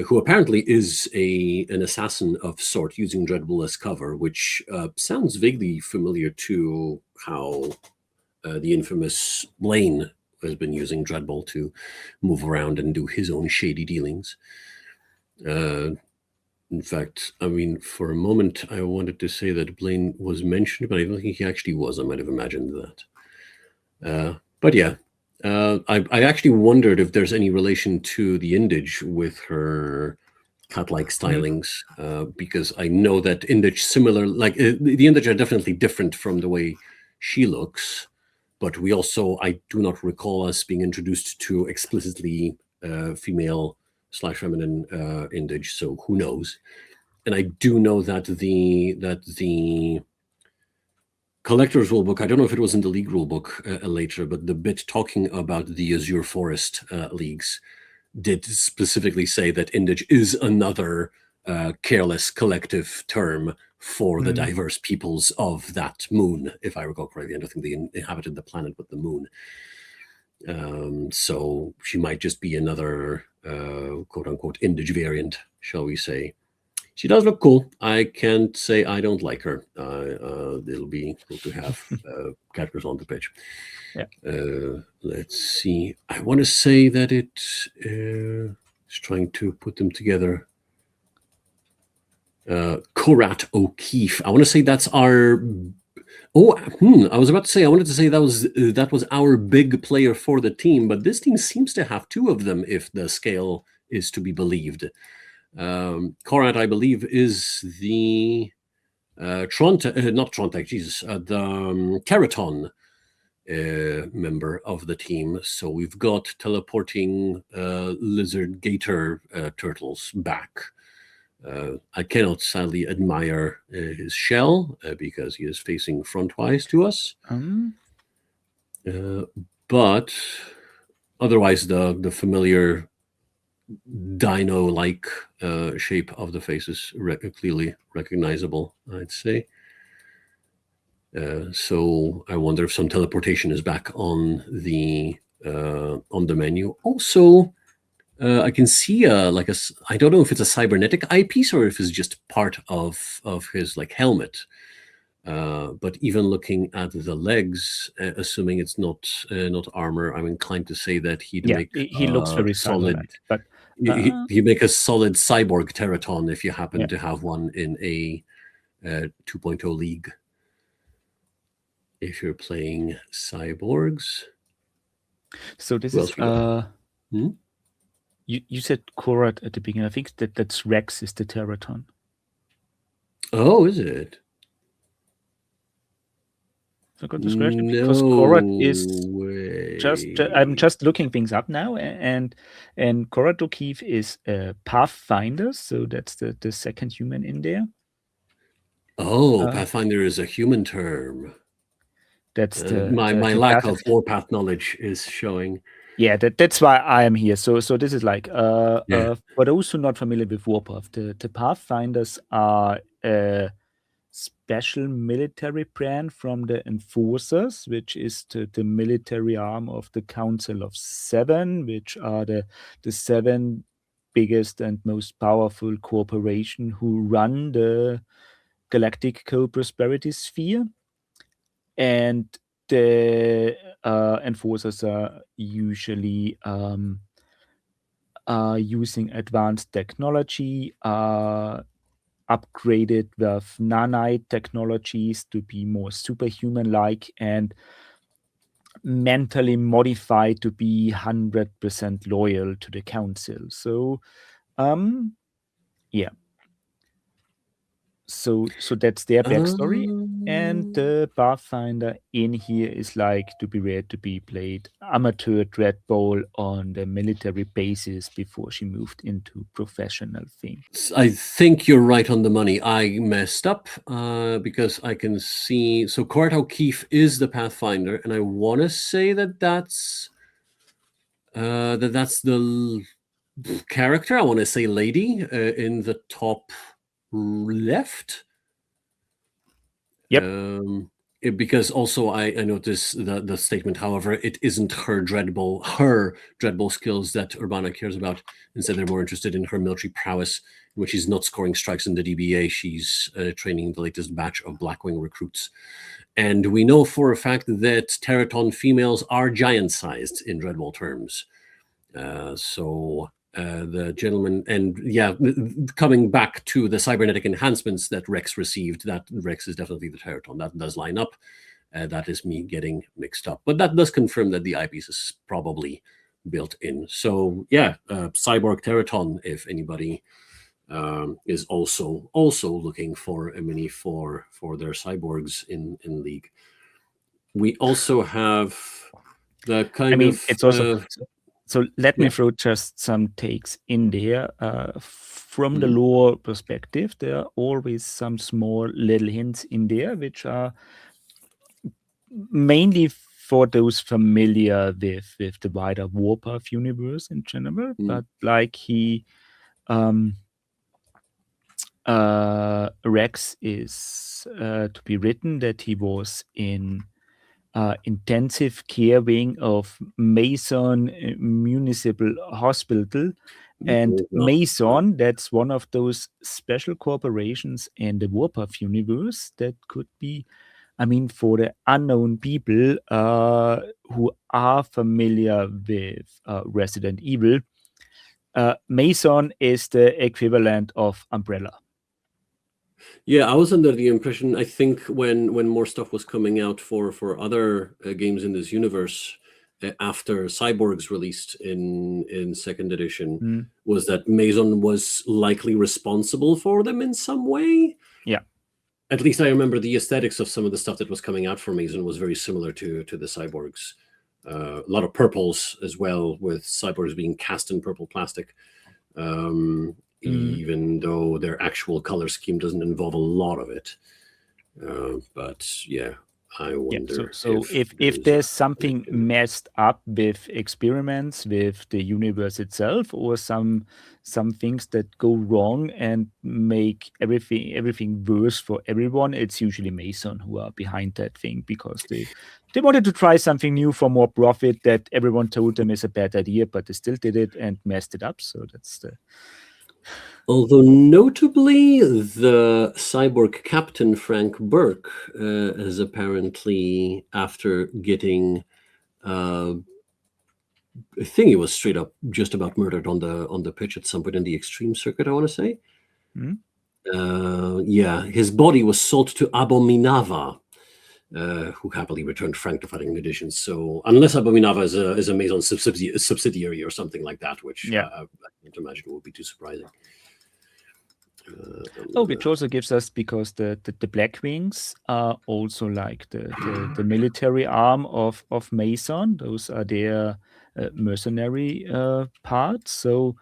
who apparently is an assassin of sort, using Dreadball as cover, which sounds vaguely familiar to how the infamous Blaine has been using Dreadball to move around and do his own shady dealings. In fact, I mean, for a moment, I wanted to say that Blaine was mentioned, but I don't think he actually was. I might have imagined that. But yeah. I actually wondered if there's any relation to the Indage with her cat-like stylings, because I know that Indage similar, like the Indage are definitely different from the way she looks, but I do not recall us being introduced to explicitly female/feminine Indage, so who knows? And I do know that the Collector's Rulebook, I don't know if it was in the League Rulebook later, but the bit talking about the Azure Forest leagues did specifically say that Indage is another careless collective term for the diverse peoples of that moon, if I recall correctly. I don't think they inhabited the planet but the moon. So she might just be another quote-unquote Indage variant, shall we say. She does look cool. I can't say I don't like her. It'll be cool to have characters on the pitch. Yeah. Let's see. I want to say that it is trying to put them together. Korat O'Keefe. I want to say that's our... I was about to say, I wanted to say that was our big player for the team, but this team seems to have two of them if the scale is to be believed. Korat, I believe, is the the Keraton member of the team. So we've got teleporting lizard gator turtles back. I cannot sadly admire his shell because he is facing frontwise to us. But otherwise, the familiar dino-like shape of the face is clearly recognizable, I'd say. So I wonder if some teleportation is back on the menu. Also, I can see like I don't know if it's a cybernetic eyepiece or if it's just part of his like helmet. But even looking at the legs, assuming it's not armor, I'm inclined to say that he'd make he looks very solid. But He'd make a solid cyborg Teraton if you happen to have one in a 2.0 league. If you're playing cyborgs. So this is you said Korat at the beginning. I think that's Rex is the Teraton. Oh, is it? I got this question because Korat is I'm just looking things up now, and Korat O'Keefe is a Pathfinder, so that's the second human in there. Oh, Pathfinder is a human term. That's my lack of Warpath knowledge is showing. Yeah, that's why I am here. So this is like for those who are not familiar with Warpath, the Pathfinders are a special military brand from the Enforcers, which is the military arm of the Council of Seven, which are the seven biggest and most powerful corporation who run the galactic co-prosperity sphere. And the Enforcers are usually using advanced technology, upgraded with nanite technologies to be more superhuman-like and mentally modified to be 100% loyal to the council. So, yeah. So that's their backstory, and the Pathfinder in here is like to be rare to be played amateur Dreadball on the military basis before she moved into professional thing. I think you're right on the money. I messed up because I can see. So Korat O'Keefe is the Pathfinder, and I want to say that's the character. I want to say lady in the top left. Yep. Because also I notice the statement, however, it isn't her Dreadball skills that Urbana cares about. Instead, they're more interested in her military prowess, in which she's not scoring strikes in the DBA. She's training the latest batch of Blackwing recruits. And we know for a fact that Teraton females are giant-sized in Dreadball terms. So the gentleman, and coming back to the cybernetic enhancements that Rex received, that Rex is definitely the Teraton. That does line up. That is me getting mixed up, but that does confirm that the eyepiece is probably built in. So cyborg Teraton, if anybody is also looking for a mini for their cyborgs in League. We also have the kind of it's also so let me throw just some takes in there. From the lore perspective, there are always some small little hints in there, which are mainly for those familiar with the wider Warpath universe in general. But like Rex is to be written that he was in intensive care wing of Mason Municipal Hospital. And Mason, that's one of those special corporations in the Warpath universe that could be, for the unknown people who are familiar with Resident Evil, Mason is the equivalent of Umbrella. Yeah, I was under the impression, I think when more stuff was coming out for other games in this universe after Cyborgs released in second edition, was that Mason was likely responsible for them in some way. Yeah. At least I remember the aesthetics of some of the stuff that was coming out for Mason was very similar to the Cyborgs. A lot of purples as well, with Cyborgs being cast in purple plastic. even though their actual color scheme doesn't involve a lot of it. But yeah, I wonder if there's something messed up with experiments with the universe itself, or some things that go wrong and make everything worse for everyone, it's usually Mason who are behind that thing, because they wanted to try something new for more profit that everyone told them is a bad idea, but they still did it and messed it up. So that's the... Although notably, the cyborg captain Frank Burke has apparently, after getting, I think he was straight up just about murdered on the pitch at some point in the extreme circuit, I want to say. Yeah, his body was sold to Abominava, who happily returned Frank to fighting conditions. So unless Abominava is a Maison subsidiary or something like that, which I can't imagine would be too surprising. Which also gives us, because the Black Wings are also like the military arm of Mason. Those are their mercenary parts. So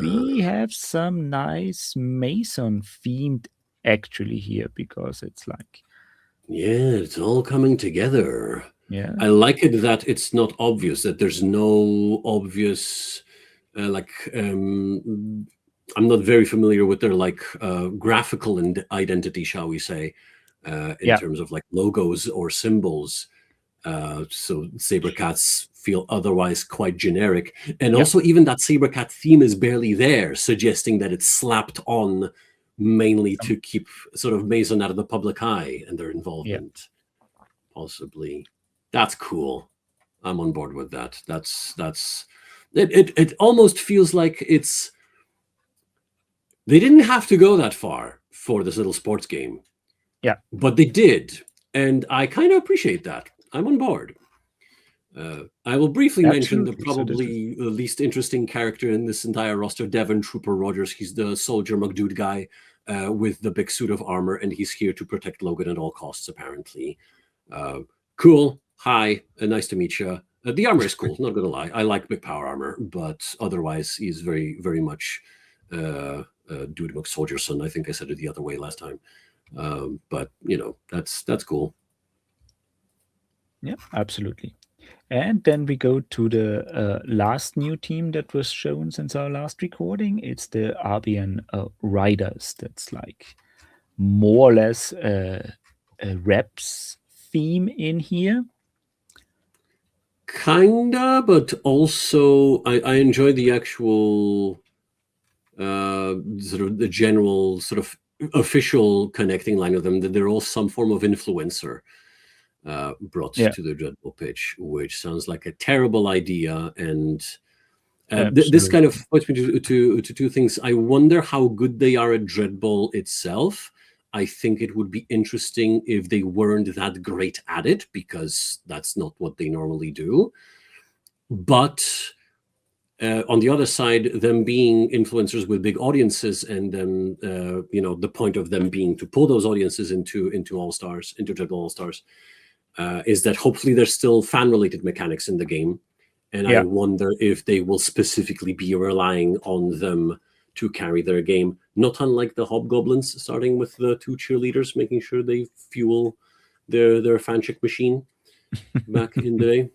we have some nice Mason themed actually here, because it's like... Yeah, it's all coming together. Yeah, I like it that it's not obvious, that there's no obvious I'm not very familiar with their graphical identity, shall we say, in terms of like logos or symbols. So Sabercats feel otherwise quite generic. And also even that Sabercat theme is barely there, suggesting that it's slapped on mainly to keep sort of Mason out of the public eye and their involvement. Possibly. That's cool. I'm on board with that. That's it almost feels like it's... They didn't have to go that far for this little sports game. Yeah. But they did. And I kind of appreciate that. I'm on board. I will briefly mention the probably the least interesting character in this entire roster, Devon Trooper Rogers. He's the soldier McDude guy with the big suit of armor, and he's here to protect Logan at all costs, apparently. Cool. Hi. Nice to meet you. The armor is cool, not going to lie. I like big power armor, but otherwise he's very, very much... Dude McSoldier's son. I think I said it the other way last time, but that's cool. Yeah, absolutely. And then we go to the last new team that was shown since our last recording. It's the Arbian Riders. That's like more or less a reps theme in here. Kinda, but also I enjoy the actual sort of the general sort of official connecting line of them, that they're all some form of influencer brought to the Dreadball pitch, which sounds like a terrible idea. And this kind of points me to two things. I wonder how good they are at Dreadball itself. I think it would be interesting if they weren't that great at it, because that's not what they normally do. But on the other side, them being influencers with big audiences, and then the point of them being to pull those audiences into All-Stars, into Dreadball All-Stars, is that hopefully there's still fan-related mechanics in the game. And I wonder if they will specifically be relying on them to carry their game, not unlike the Hobgoblins, starting with the two cheerleaders, making sure they fuel their fanchic machine back in the day.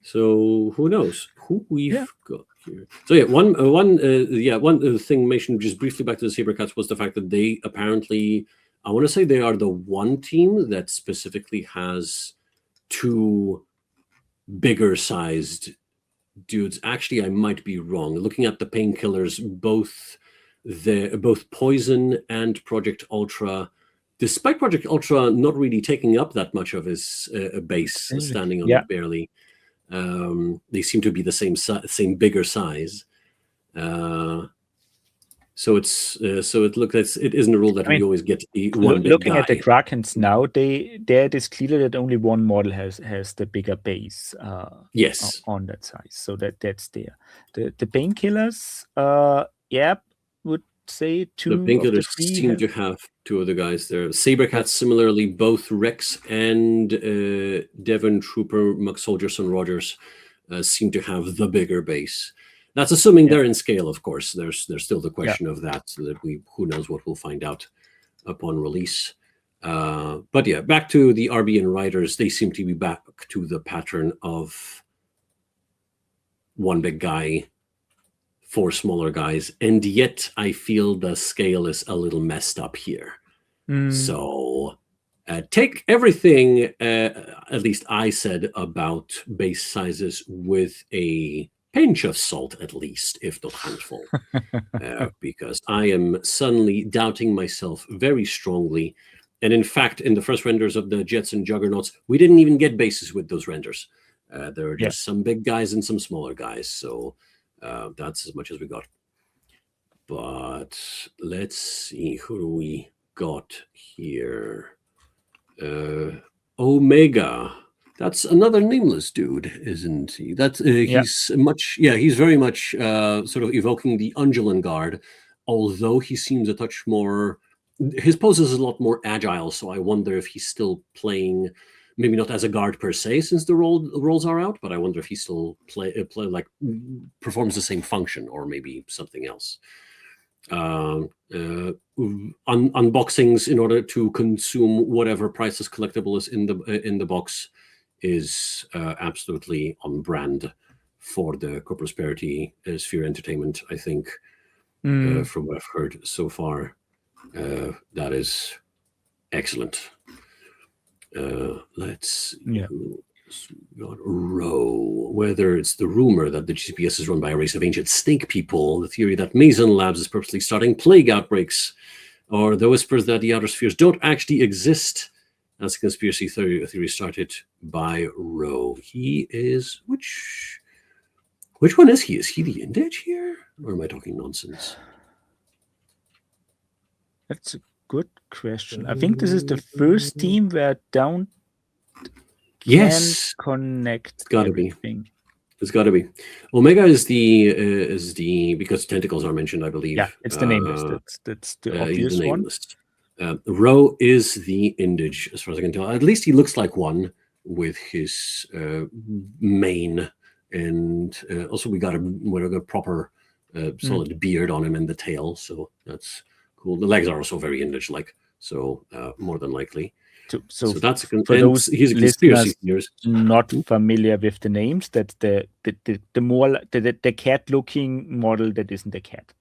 So who knows who we've got here? So one thing mentioned just briefly back to the Sabercats was the fact that they apparently, I want to say they are the one team that specifically has two bigger sized dudes. Actually, I might be wrong. Looking at the Painkillers, both Poison and Project Ultra, despite Project Ultra not really taking up that much of his base, standing on it barely. They seem to be the same bigger size. So it looks like it isn't a rule that we always get one big looking guy. at the Krakens now, it is clear that only one model has the bigger base on that size. So that's there. The Painkillers, would say two. The Painkillers seem to have two of the guys there. Sabercats, similarly, both Rex and Devon Trooper McSoldierson Rogers seem to have the bigger base. That's assuming Yeah. they're in scale, of course. There's still the question of that, so that who knows what we'll find out upon release. But yeah, back to the RBN riders. They seem to be back to the pattern of one big guy, 4 smaller guys, and yet I feel the scale is a little messed up here. So take everything, at least I said, about base sizes with a pinch of salt, at least, if not handful, because I am suddenly doubting myself very strongly. And in fact, in the first renders of the Jets and Juggernauts, we didn't even get bases with those renders. There were just some big guys and some smaller guys. So that's as much as we got. But let's see, who do we got here? Omega. That's another nameless dude, isn't he? That's he's very much sort of evoking the Undulin Guard, although he seems a touch more. His pose is a lot more agile, so I wonder if he's still playing, maybe not as a guard per se, since the roles are out, but I wonder if he still performs the same function, or maybe something else. Unboxings in order to consume whatever priceless collectible is in the box is absolutely on brand for the Co-Prosperity Sphere Entertainment, I think, from what I've heard so far. That is excellent. Let's got Row. Whether it's the rumor that the GPS is run by a race of ancient snake people, the theory that Mason Labs is purposely starting plague outbreaks, or the whispers that the outer spheres don't actually exist. That's a conspiracy theory started by Row. He is which one is he? Is he the Indage here, or am I talking nonsense? That's a good question. I think this is the first team where Down connect. It's gotta everything. be. It's got to be. Omega is the because tentacles are mentioned, I believe. Yeah, it's the nameless. That's the obvious one. Row is the Indage, as far as I can tell. At least he looks like one with his mane, and also we got a proper solid beard on him and the tail, so that's cool. The legs are also very Indage-like, so more than likely. So that's for those he's a conspiracy theorist. Not familiar with the names. That's the more the cat-looking model that isn't a cat.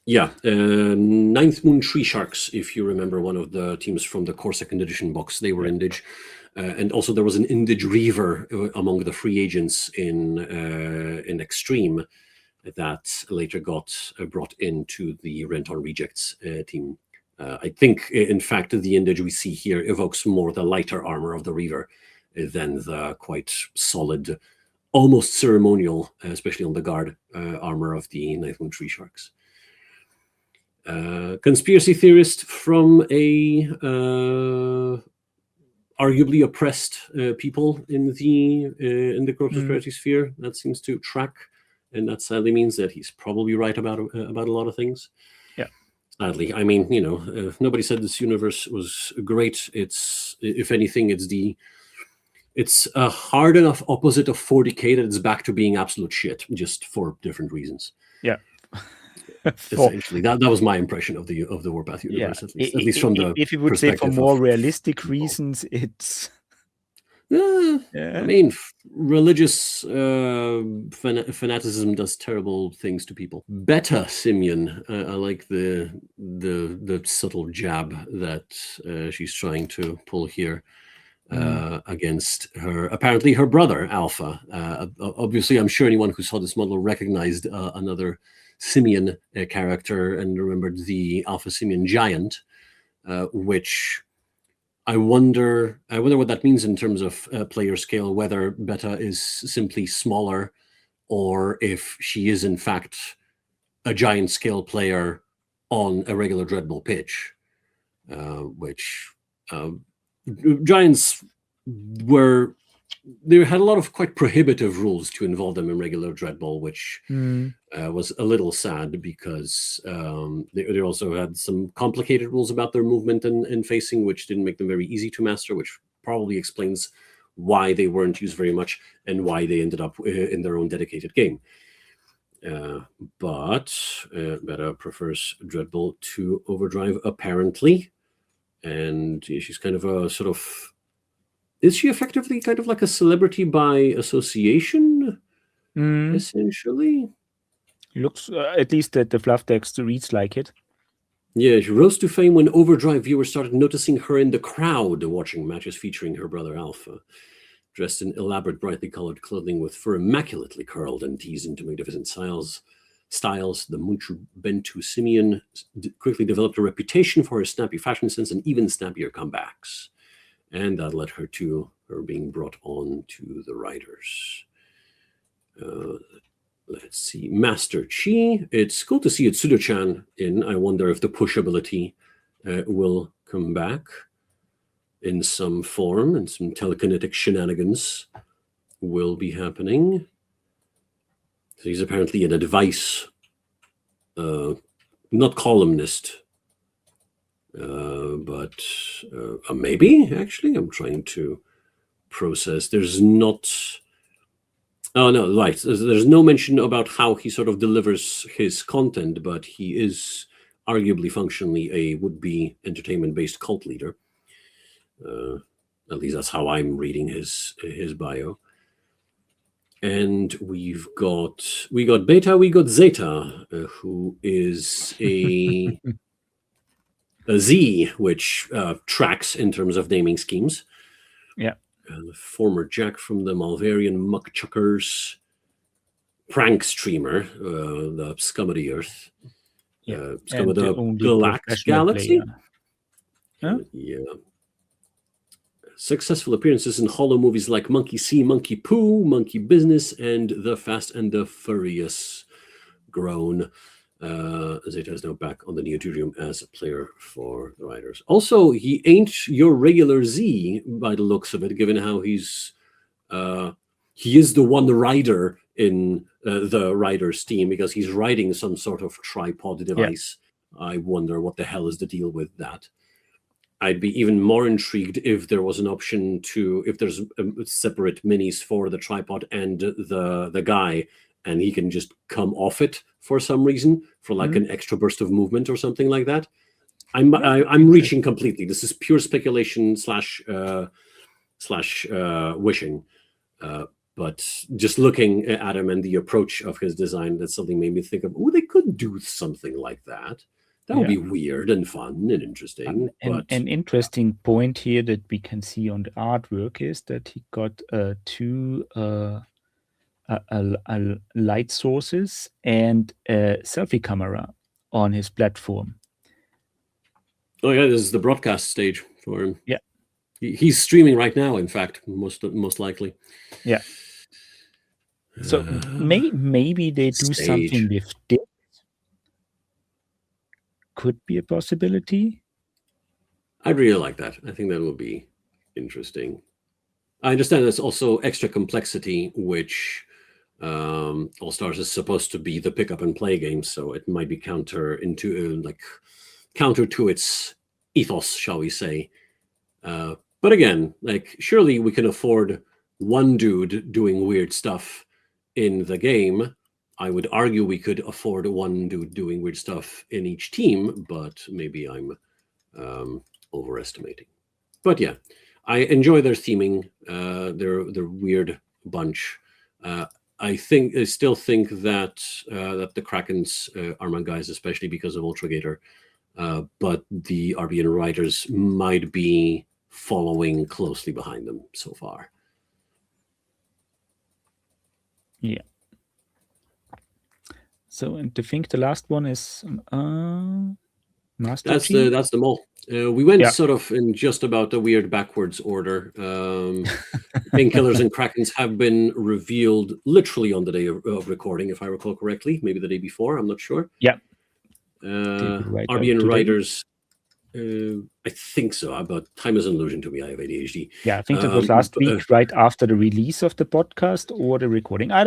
Yeah, Ninth Moon Tree Sharks, if you remember one of the teams from the Core Second Edition box, they were Indage. And also there was an Indage Reaver among the free agents in Extreme that later got brought into the Renton Rejects team. I think, in fact, the Indage we see here evokes more the lighter armor of the Reaver than the quite solid, almost ceremonial, especially on the guard, armor of the Ninth Moon Tree Sharks. Conspiracy theorist from a arguably oppressed people in the Co-Prosperity Sphere. That seems to track, and that sadly means that he's probably right about a lot of things. Sadly, I mean, nobody said this universe was great. It's, if anything, it's a hard enough opposite of 40K that it's back to being absolute shit, just for different reasons. Yeah. Essentially, that was my impression of the Warpath universe, at least from the. If you would say for more realistic reasons, it's. I mean, religious fanaticism does terrible things to people. Beta Simeon, I like the subtle jab that she's trying to pull here against apparently her brother Alpha. Obviously, I'm sure anyone who saw this model recognized another Simeon character and remembered the Alpha Simeon Giant, which. I wonder what that means in terms of player scale, whether Beta is simply smaller or if she is in fact a giant scale player on a regular Dreadball pitch, which Giants they had a lot of quite prohibitive rules to involve them in regular Dreadball, which was a little sad because they also had some complicated rules about their movement and facing, which didn't make them very easy to master, which probably explains why they weren't used very much and why they ended up in their own dedicated game. But Beta prefers Dreadball to Overdrive, apparently. And she's kind of a sort of... Is she effectively kind of like a celebrity by association, essentially? Looks, at least that the fluff text reads like it. Yeah, she rose to fame when Overdrive viewers started noticing her in the crowd watching matches featuring her brother Alpha. Dressed in elaborate, brightly colored clothing with fur immaculately curled and teased into magnificent styles, the Munchu Bentu Simeon quickly developed a reputation for her snappy fashion sense and even snappier comebacks. And that led her to her being brought on to the Riders. Let's see, Master Chi. It's cool to see Tsudo-chan in. I wonder if the push ability will come back in some form, and some telekinetic shenanigans will be happening. So he's apparently an advice, not columnist, but maybe, actually. I'm trying to process. There's not... Oh, no, right. There's no mention about how he sort of delivers his content, but he is arguably functionally a would-be entertainment-based cult leader. At least that's how I'm reading his bio. And we got Beta, we got Zeta, who is a Z, which tracks in terms of naming schemes. Yeah. The former Jack from the Malvarian Muckchuckers, prank streamer, the scum of the earth, scum of the galaxy. Huh? Yeah. Successful appearances in Hollow movies like Monkey See, Monkey Poo, Monkey Business, and The Fast and the Furious. Grown. Zeta is now back on the Neoterium as a player for the Riders. Also, he ain't your regular Z by the looks of it, given how he is the one rider in the Riders team, because he's riding some sort of tripod device. Yeah. I wonder what the hell is the deal with that. I'd be even more intrigued if there was an option to, if there's separate minis for the tripod and the guy, and he can just come off it for some reason, for like an extra burst of movement or something like that. I'm reaching completely. This is pure speculation slash wishing. But just looking at him and the approach of his design, that's something made me think of, oh, they could do something like that. That would be weird and fun and interesting. An interesting point here that we can see on the artwork is that he got two light sources and a selfie camera on his platform. Oh yeah, this is the broadcast stage for him. Yeah, he's streaming right now. In fact, most likely. Yeah. So maybe they do something with this. Could be a possibility. I'd really like that. I think that would be interesting. I understand there's also extra complexity, which All Stars is supposed to be the pick up and play game, so it might be counter to its ethos, shall we say. But again, like, surely we can afford one dude doing weird stuff in the game. I would argue we could afford one dude doing weird stuff in each team, but maybe I'm overestimating. But yeah, I enjoy their theming. They're weird bunch. I still think that the Kraken's are my guys, especially because of Ultra Gator. But the RBN Riders might be following closely behind them so far. Yeah. So, and I think the last one is Master That's G? that's the mole. We went sort of in just about a weird backwards order. Painkillers and Krakens have been revealed literally on the day of recording, if I recall correctly. Maybe the day before, I'm not sure. Yeah. RBN Riders I think so, but time is an illusion to me. I have ADHD. Yeah, I think that was last week, right after the release of the podcast or the recording. I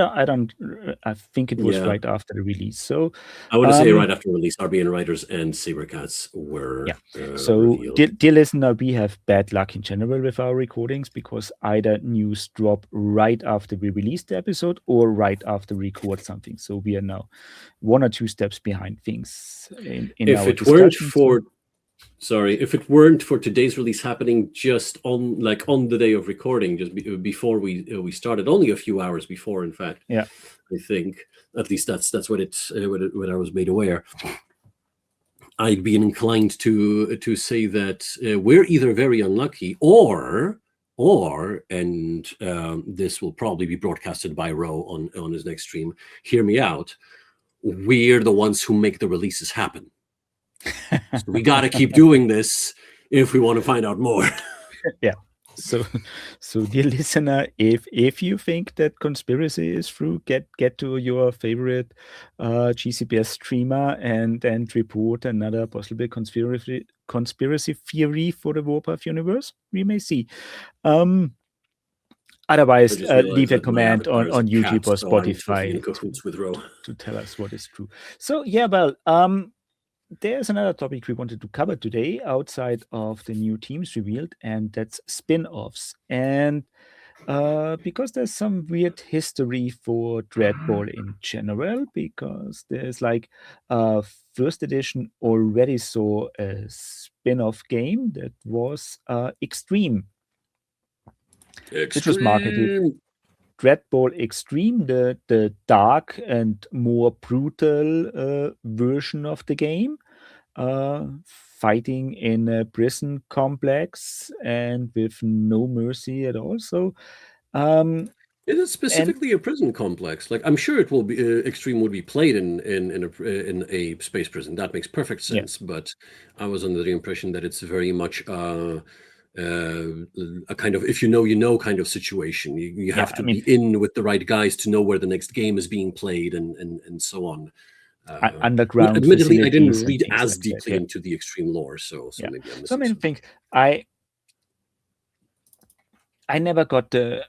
think it was right after the release. So I want to say right after release, RBN Riders and Sabercats were so revealed. dear listener, we have bad luck in general with our recordings because either news drop right after we release the episode or right after we record something. So we are now 1 or 2 steps behind things in if our it weren't discussions. for if it weren't for today's release happening just on the day of recording, just before we started, only a few hours before, in fact. Yeah, I think at least that's what when I was made aware. I'd be inclined to say that we're either very unlucky or and this will probably be broadcasted by Ro on his next stream. Hear me out. We're the ones who make the releases happen. So we got to keep doing this if we want to find out more. Yeah. So dear listener, if you think that conspiracy is true, get to your favorite GCPS streamer and report another possible conspiracy theory for the Warpath universe. We may see. Otherwise, leave a comment on YouTube or Spotify to tell us what is true. So yeah, well, there's another topic we wanted to cover today outside of the new teams revealed, and that's spin-offs. And because there's some weird history for Dreadball in general, because there's like first edition already saw a spin-off game that was Extreme, which was marketed Dreadball Extreme, the dark and more brutal version of the game, fighting in a prison complex and with no mercy at all. So, it is specifically a prison complex. Like, I'm sure it will be Extreme would be played in a space prison. That makes perfect sense. Yeah. But I was under the impression that it's very much a kind of if you know kind of situation. You have to be in with the right guys to know where the next game is being played and so on. Underground. Admittedly, I didn't read as deeply into the Extreme lore, so maybe I'm missing so many things. I never got the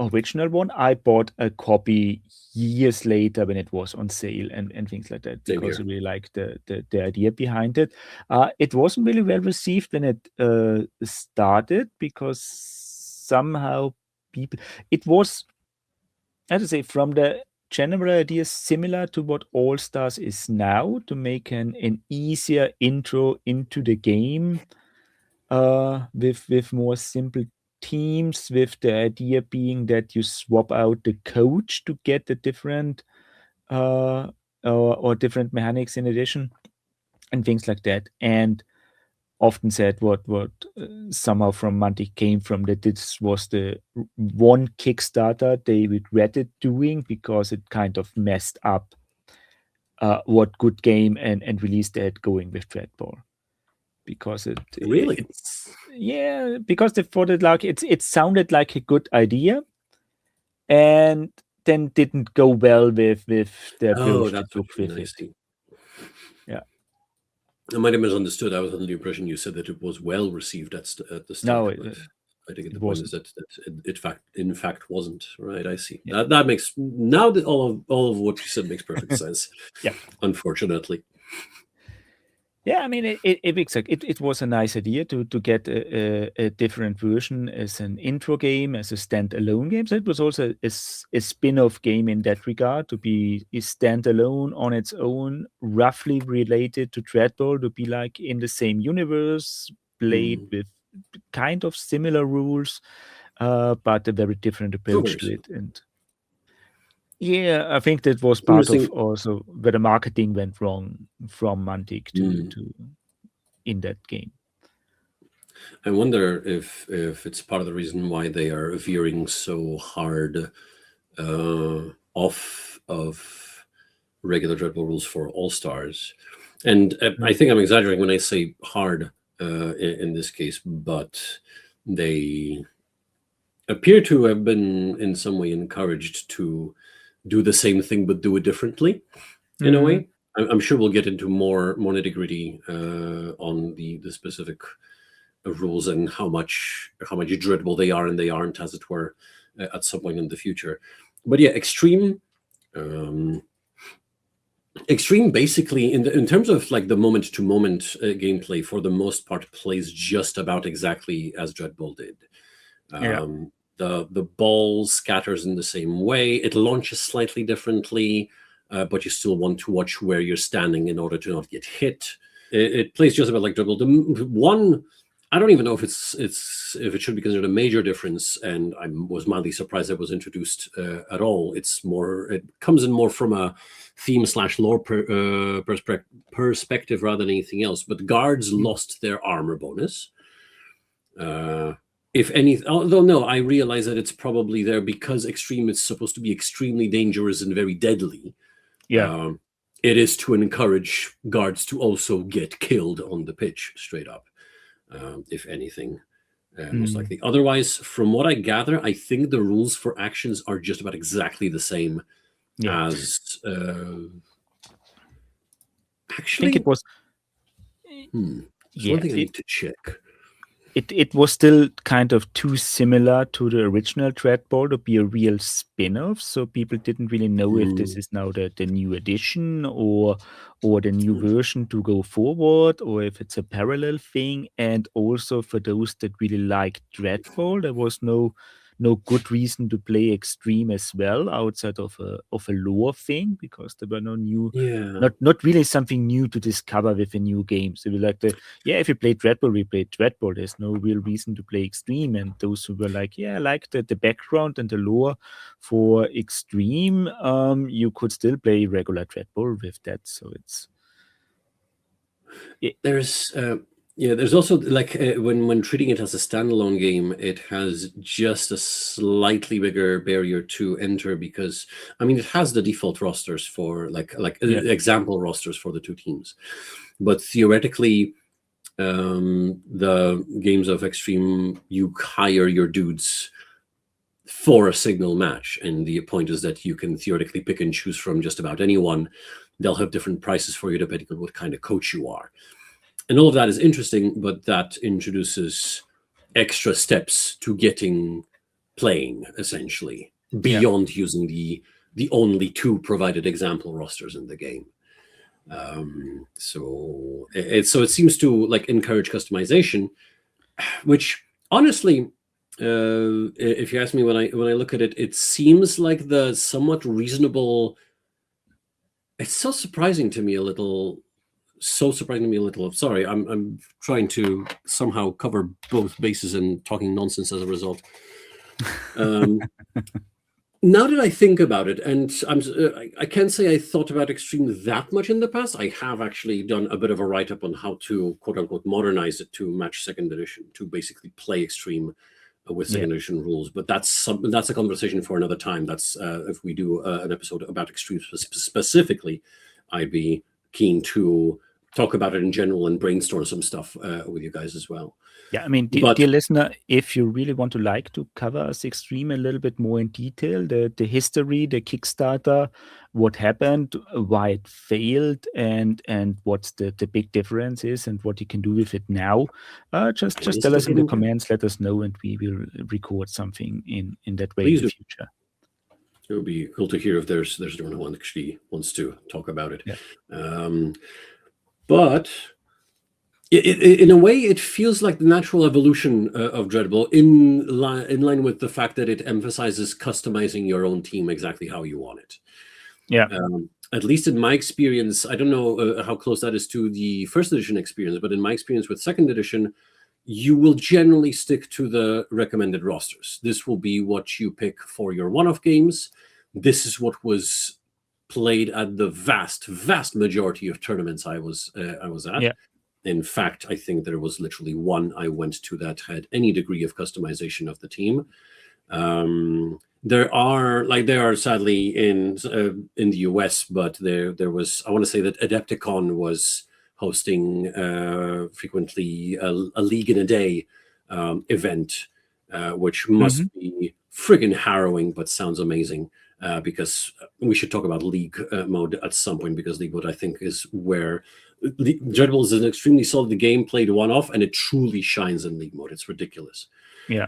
original one. I bought a copy years later when it was on sale and things like that, because I really liked the idea behind it. It wasn't really well received when it started, because somehow it was, I have to say, from the general idea similar to what All Stars is now, to make an easier intro into the game with more simple teams, with the idea being that you swap out the coach to get the different or different mechanics in addition and things like that. And often said what somehow from Mantic came from that this was the one Kickstarter they regretted doing, because it kind of messed up what good game and release they had going with Dreadball. Because it really because they thought it sounded like a good idea and then didn't go well with the approach they took with it. Yeah, I might have misunderstood. I was under the impression you said that it was well received at the start. No, I think the point is that it in fact wasn't. Right, I see. Yeah. That makes, now that all of what you said makes perfect sense. Yeah, unfortunately. Yeah, I mean, it was a nice idea to get a different version as an intro game, as a standalone game. So it was also a spin-off game in that regard, to be standalone on its own, roughly related to Dreadball, to be like in the same universe, played with kind of similar rules, but a very different approach to it. And yeah, I think that was part of also where the marketing went wrong from Mantic to in that game. I wonder if it's part of the reason why they are veering so hard off of regular Dreadball rules for All Stars. And I think I'm exaggerating when I say hard in this case, but they appear to have been in some way encouraged to do the same thing but do it differently in a way. I'm sure we'll get into more nitty-gritty on the specific rules and how much dreadable they are and they aren't, as it were, at some point in the future. But yeah, Extreme basically in terms of like the moment to moment gameplay, for the most part plays just about exactly as Dreadball did. The ball scatters in the same way. It launches slightly differently, but you still want to watch where you're standing in order to not get hit. It plays just about like Dreadball. The one, I don't even know if it should be considered a major difference, and I was mildly surprised it was introduced at all. It comes in more from a theme / lore perspective rather than anything else. But guards lost their armor bonus. If any, although no, I realize that it's probably there because Extreme is supposed to be extremely dangerous and very deadly. It is to encourage guards to also get killed on the pitch straight up. If anything, most likely. Otherwise, from what I gather, I think the rules for actions are just about exactly the same as. Actually, I think it was. One thing I need to check. It was still kind of too similar to the original Dreadball to be a real spin-off, so people didn't really know if this is now the new edition or the new version to go forward, or if it's a parallel thing. And also for those that really liked Dreadball, there was no good reason to play Extreme as well outside of a lore thing, because there were no new, not really something new to discover with a new game. So we like if you play Dreadball, we played Dreadball. There's no real reason to play Extreme. And those who were like, I like the background and the lore for Extreme, you could still play regular Dreadball with that. So it's there's also like when treating it as a standalone game, it has just a slightly bigger barrier to enter, because I mean it has the default rosters for example rosters for the two teams, but theoretically the games of Extreme, you hire your dudes for a signal match, and the point is that you can theoretically pick and choose from just about anyone. They'll have different prices for you depending on what kind of coach you are. And all of that is interesting, but that introduces extra steps to getting playing, essentially, beyond using the only two provided example rosters in the game. So it seems to like encourage customization, which honestly, if you ask me, when I look at it, it seems like the somewhat reasonable. It's so surprising to me a little. Sorry, I'm trying to somehow cover both bases and talking nonsense as a result. Now that I think about it, and I can't say I thought about Extreme that much in the past. I have actually done a bit of a write-up on how to quote unquote modernize it to match second edition, to basically play Extreme with second edition rules. But that's a conversation for another time. That's if we do an episode about Extreme specifically, I'd be keen to talk about it in general and brainstorm some stuff with you guys as well. Yeah, I mean, dear listener, if you really want to cover us Extreme a little bit more in detail, the history, the Kickstarter, what happened, why it failed, and what's the big difference is, and what you can do with it now, just tell us in the comments, let us know, and we will record something in that way in the future. It would be cool to hear if there's anyone who actually wants to talk about it. But in a way, it feels like the natural evolution of Dreadball, in line with the fact that it emphasizes customizing your own team exactly how you want it. At least in my experience, I don't know how close that is to the first edition experience, but in my experience with second edition, you will generally stick to the recommended rosters. This will be what you pick for your one-off games. This is what was played at the vast majority of tournaments I was at. In fact, I think there was literally one I went to that had any degree of customization of the team. There are sadly in the US, but there was, I want to say that Adepticon was hosting frequently a League in a Day event, which must be friggin' harrowing, but sounds amazing. because we should talk about League mode at some point, because League mode, I think, is where Dreadball is an extremely solid game played one-off, and it truly shines in League mode. It's ridiculous. Yeah.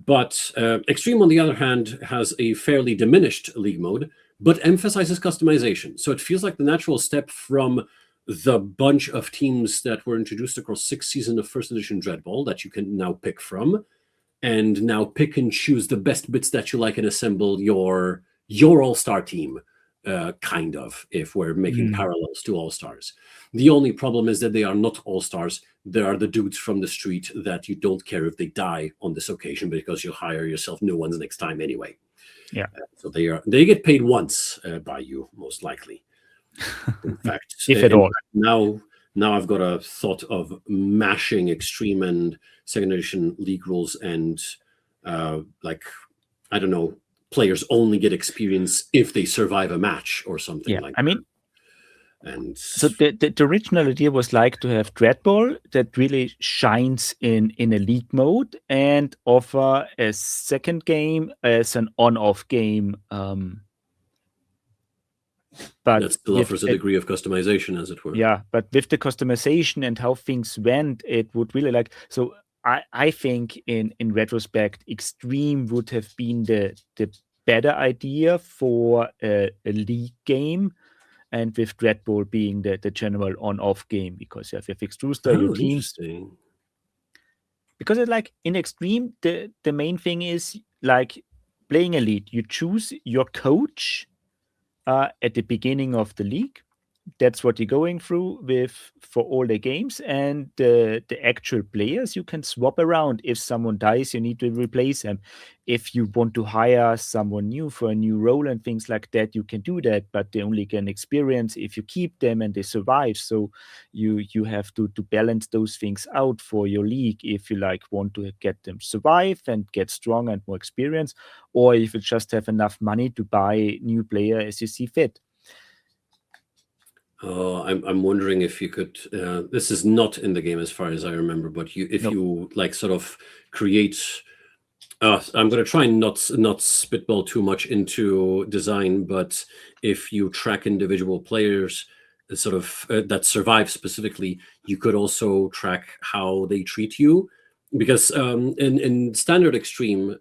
But Extreme, on the other hand, has a fairly diminished League mode, but emphasizes customization. So it feels like the natural step from the bunch of teams that were introduced across 6 seasons of first edition Dreadball that you can now pick from, and now pick and choose the best bits that you like and assemble your all-star team, kind of, if we're making parallels to all-stars. The only problem is that they are not all-stars. They are the dudes from the street that you don't care if they die on this occasion, because you hire yourself new ones next time anyway. Yeah. So they get paid once by you, most likely. In fact, if at all. Now I've got a thought of mashing Extreme and second edition League rules, and like, I don't know, players only get experience if they survive a match or something like that. I mean, and so the original idea was like to have Dreadball that really shines in a League mode and offer a second game as an on-off game. But that still offers a degree of customization, as it were. Yeah, but with the customization and how things went, it would really like. So I think in retrospect, Extreme would have been the better idea for a League game, and with Dreadball being the general on-off game, because you have your fixed roster, your teams. Because it's like in Extreme, the main thing is like playing Elite. You choose your coach at the beginning of the league. That's what you're going through with for all the games, and the actual players you can swap around. If someone dies, you need to replace them. If you want to hire someone new for a new role and things like that, you can do that, but they only gain experience if you keep them and they survive. So you have to balance those things out for your league if you like want to get them survive and get strong and more experience, or if you just have enough money to buy new player as you see fit. I'm wondering if you could. This is not in the game as far as I remember, but you like sort of create. I'm going to try and not spitball too much into design, but if you track individual players, sort of that survive specifically, you could also track how they treat you. Because in standard Extreme,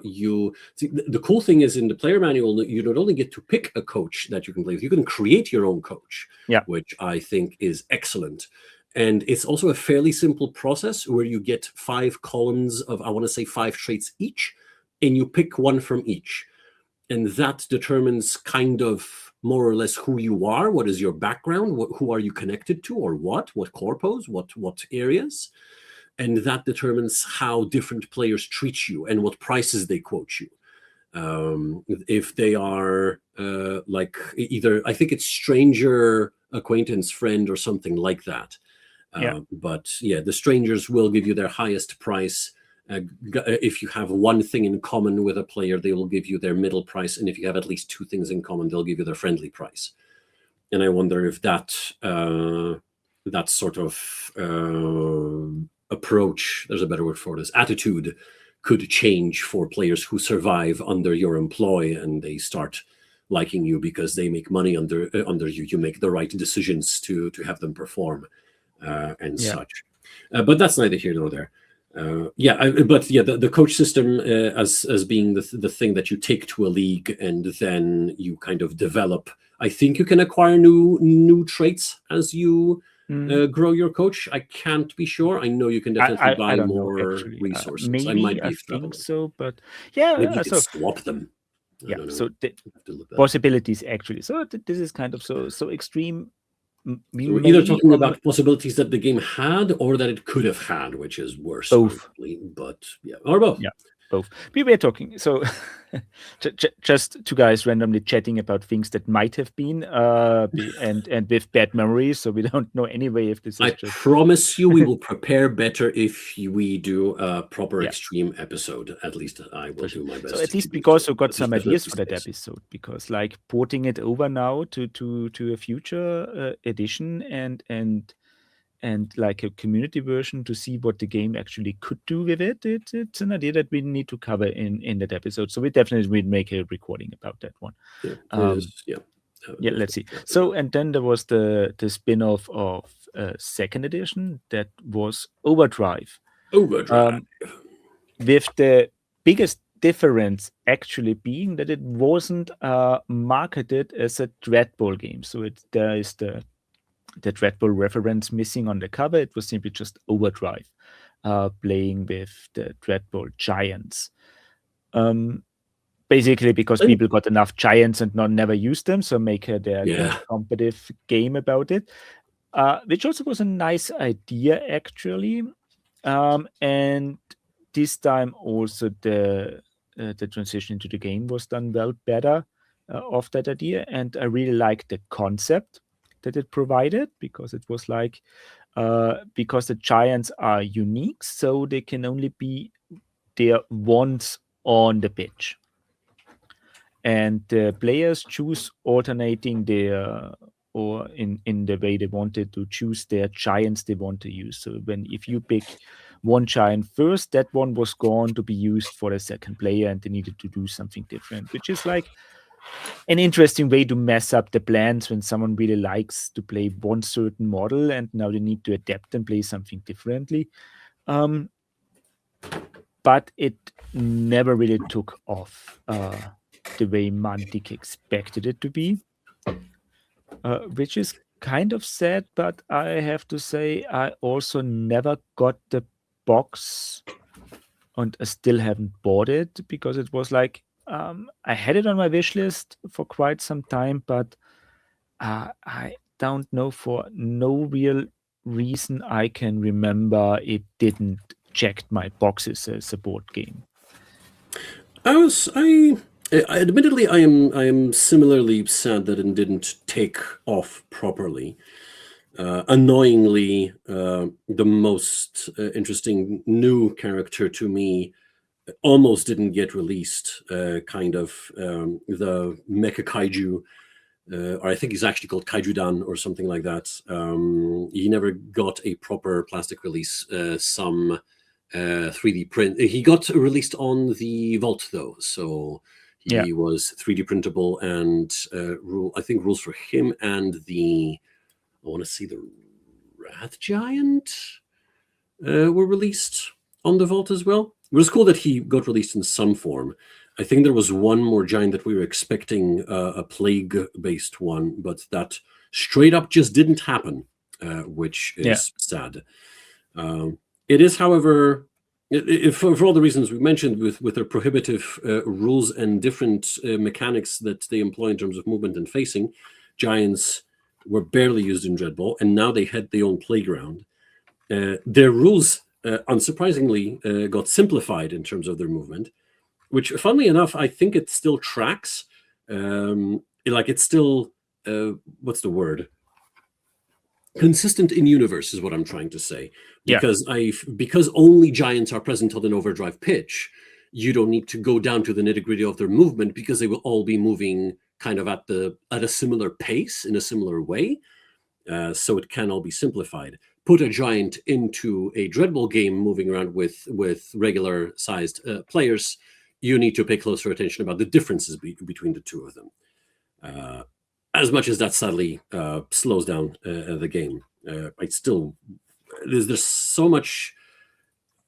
you see, the cool thing is in the player manual, you not only get to pick a coach that you can play with, you can create your own coach, which I think is excellent. And it's also a fairly simple process where you get 5 columns of, I want to say 5 traits each, and you pick one from each. And that determines kind of more or less who you are, what is your background, who are you connected to, or what corpos, what areas. And that determines how different players treat you and what prices they quote you. If they are like either, I think it's stranger, acquaintance, friend, or something like that. But yeah, the strangers will give you their highest price. If you have one thing in common with a player, they will give you their middle price. And if you have at least 2 things in common, they'll give you their friendly price. And I wonder if that sort of approach, there's a better word for this, attitude, could change for players who survive under your employ and they start liking you because they make money under you. You make the right decisions to have them perform and such. But that's neither here nor there. The coach system as being the thing that you take to a league and then you kind of develop. I think you can acquire new traits as you grow your coach. I can't be sure. I know you can definitely buy more resources. Maybe I think so, but maybe you can swap them. So the possibilities actually. So this is kind of so Extreme. So we're either talking about possibilities that the game had or that it could have had, which is worse. Both. But or both. Yeah, both. We were talking. So just 2 guys randomly chatting about things that might have been and with bad memories. So we don't know anyway if this is I promise you we will prepare better if we do a proper Extreme episode. At least I will do my best. So at least we also got some ideas for that episode, because like porting it over now to a future edition and and like a community version to see what the game actually could do with it. It's an idea that we need to cover in that episode. So we definitely will make a recording about that one. Yeah, it is, yeah. Yeah, let's see. So, and then there was the spin-off of second edition that was Overdrive. Overdrive. With the biggest difference actually being that it wasn't marketed as a Dreadball game. So there is the Dreadball reference missing on the cover. It was simply just Overdrive, playing with the Dreadball giants. Basically because people got enough giants and never used them, so make their competitive game about it, which also was a nice idea actually. And this time also the transition into the game was done well better of that idea, and I really liked the concept that it provided, because it was like because the giants are unique, so they can only be there once on the pitch. And the players choose alternating their, or in the way they wanted to choose their giants they want to use. So if you pick one giant first, that one was gone to be used for the second player, and they needed to do something different, which is like an interesting way to mess up the plans when someone really likes to play one certain model and now they need to adapt and play something differently. But it never really took off the way Mantic expected it to be, which is kind of sad, but I have to say I also never got the box, and I still haven't bought it, because it was like I had it on my wish list for quite some time, but I don't know, for no real reason I can remember, it didn't check my boxes as a board game. Admittedly, I am similarly sad that it didn't take off properly. Annoyingly, the most interesting new character to me almost didn't get released. The Mecha Kaiju, or I think he's actually called Kaiju-Dan or something like that. He never got a proper plastic release. Some 3D print. He got released on the Vault though, so he was 3D printable, and I think rules for him and I want to see the Wrath Giant were released on the Vault as well. It was cool that he got released in some form. I think there was one more giant that we were expecting, a plague-based one, but that straight up just didn't happen, which is sad. It is, however, for all the reasons we mentioned, with their prohibitive rules and different mechanics that they employ in terms of movement and facing, giants were barely used in Dreadball, and now they had their own playground. Their rules, unsurprisingly, got simplified in terms of their movement, which, funnily enough, I think it still tracks. It's still, what's the word? Consistent in universe is what I'm trying to say. Because because only giants are present on an Overdrive pitch, you don't need to go down to the nitty-gritty of their movement, because they will all be moving kind of at a similar pace in a similar way. So it can all be simplified. Put a giant into a Dreadball game moving around with regular sized players, you need to pay closer attention about the differences between the two of them. As much as that sadly slows down the game, there's so much.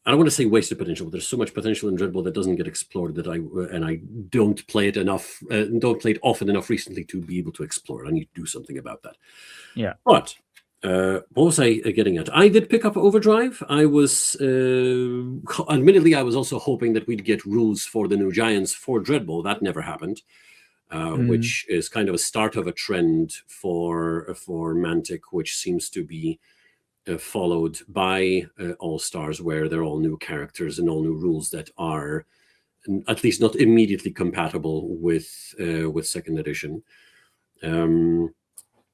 I don't want to say wasted potential, but there's so much potential in Dreadball that doesn't get explored that I don't play it enough, don't play it often enough recently to be able to explore it. I need to do something about that. Yeah. But what was I getting at? I did pick up Overdrive. I was, admittedly, I was also hoping that we'd get rules for the new giants for Dreadball. That never happened, which is kind of a start of a trend for Mantic, which seems to be followed by All Stars, where they're all new characters and all new rules that are at least not immediately compatible with second edition.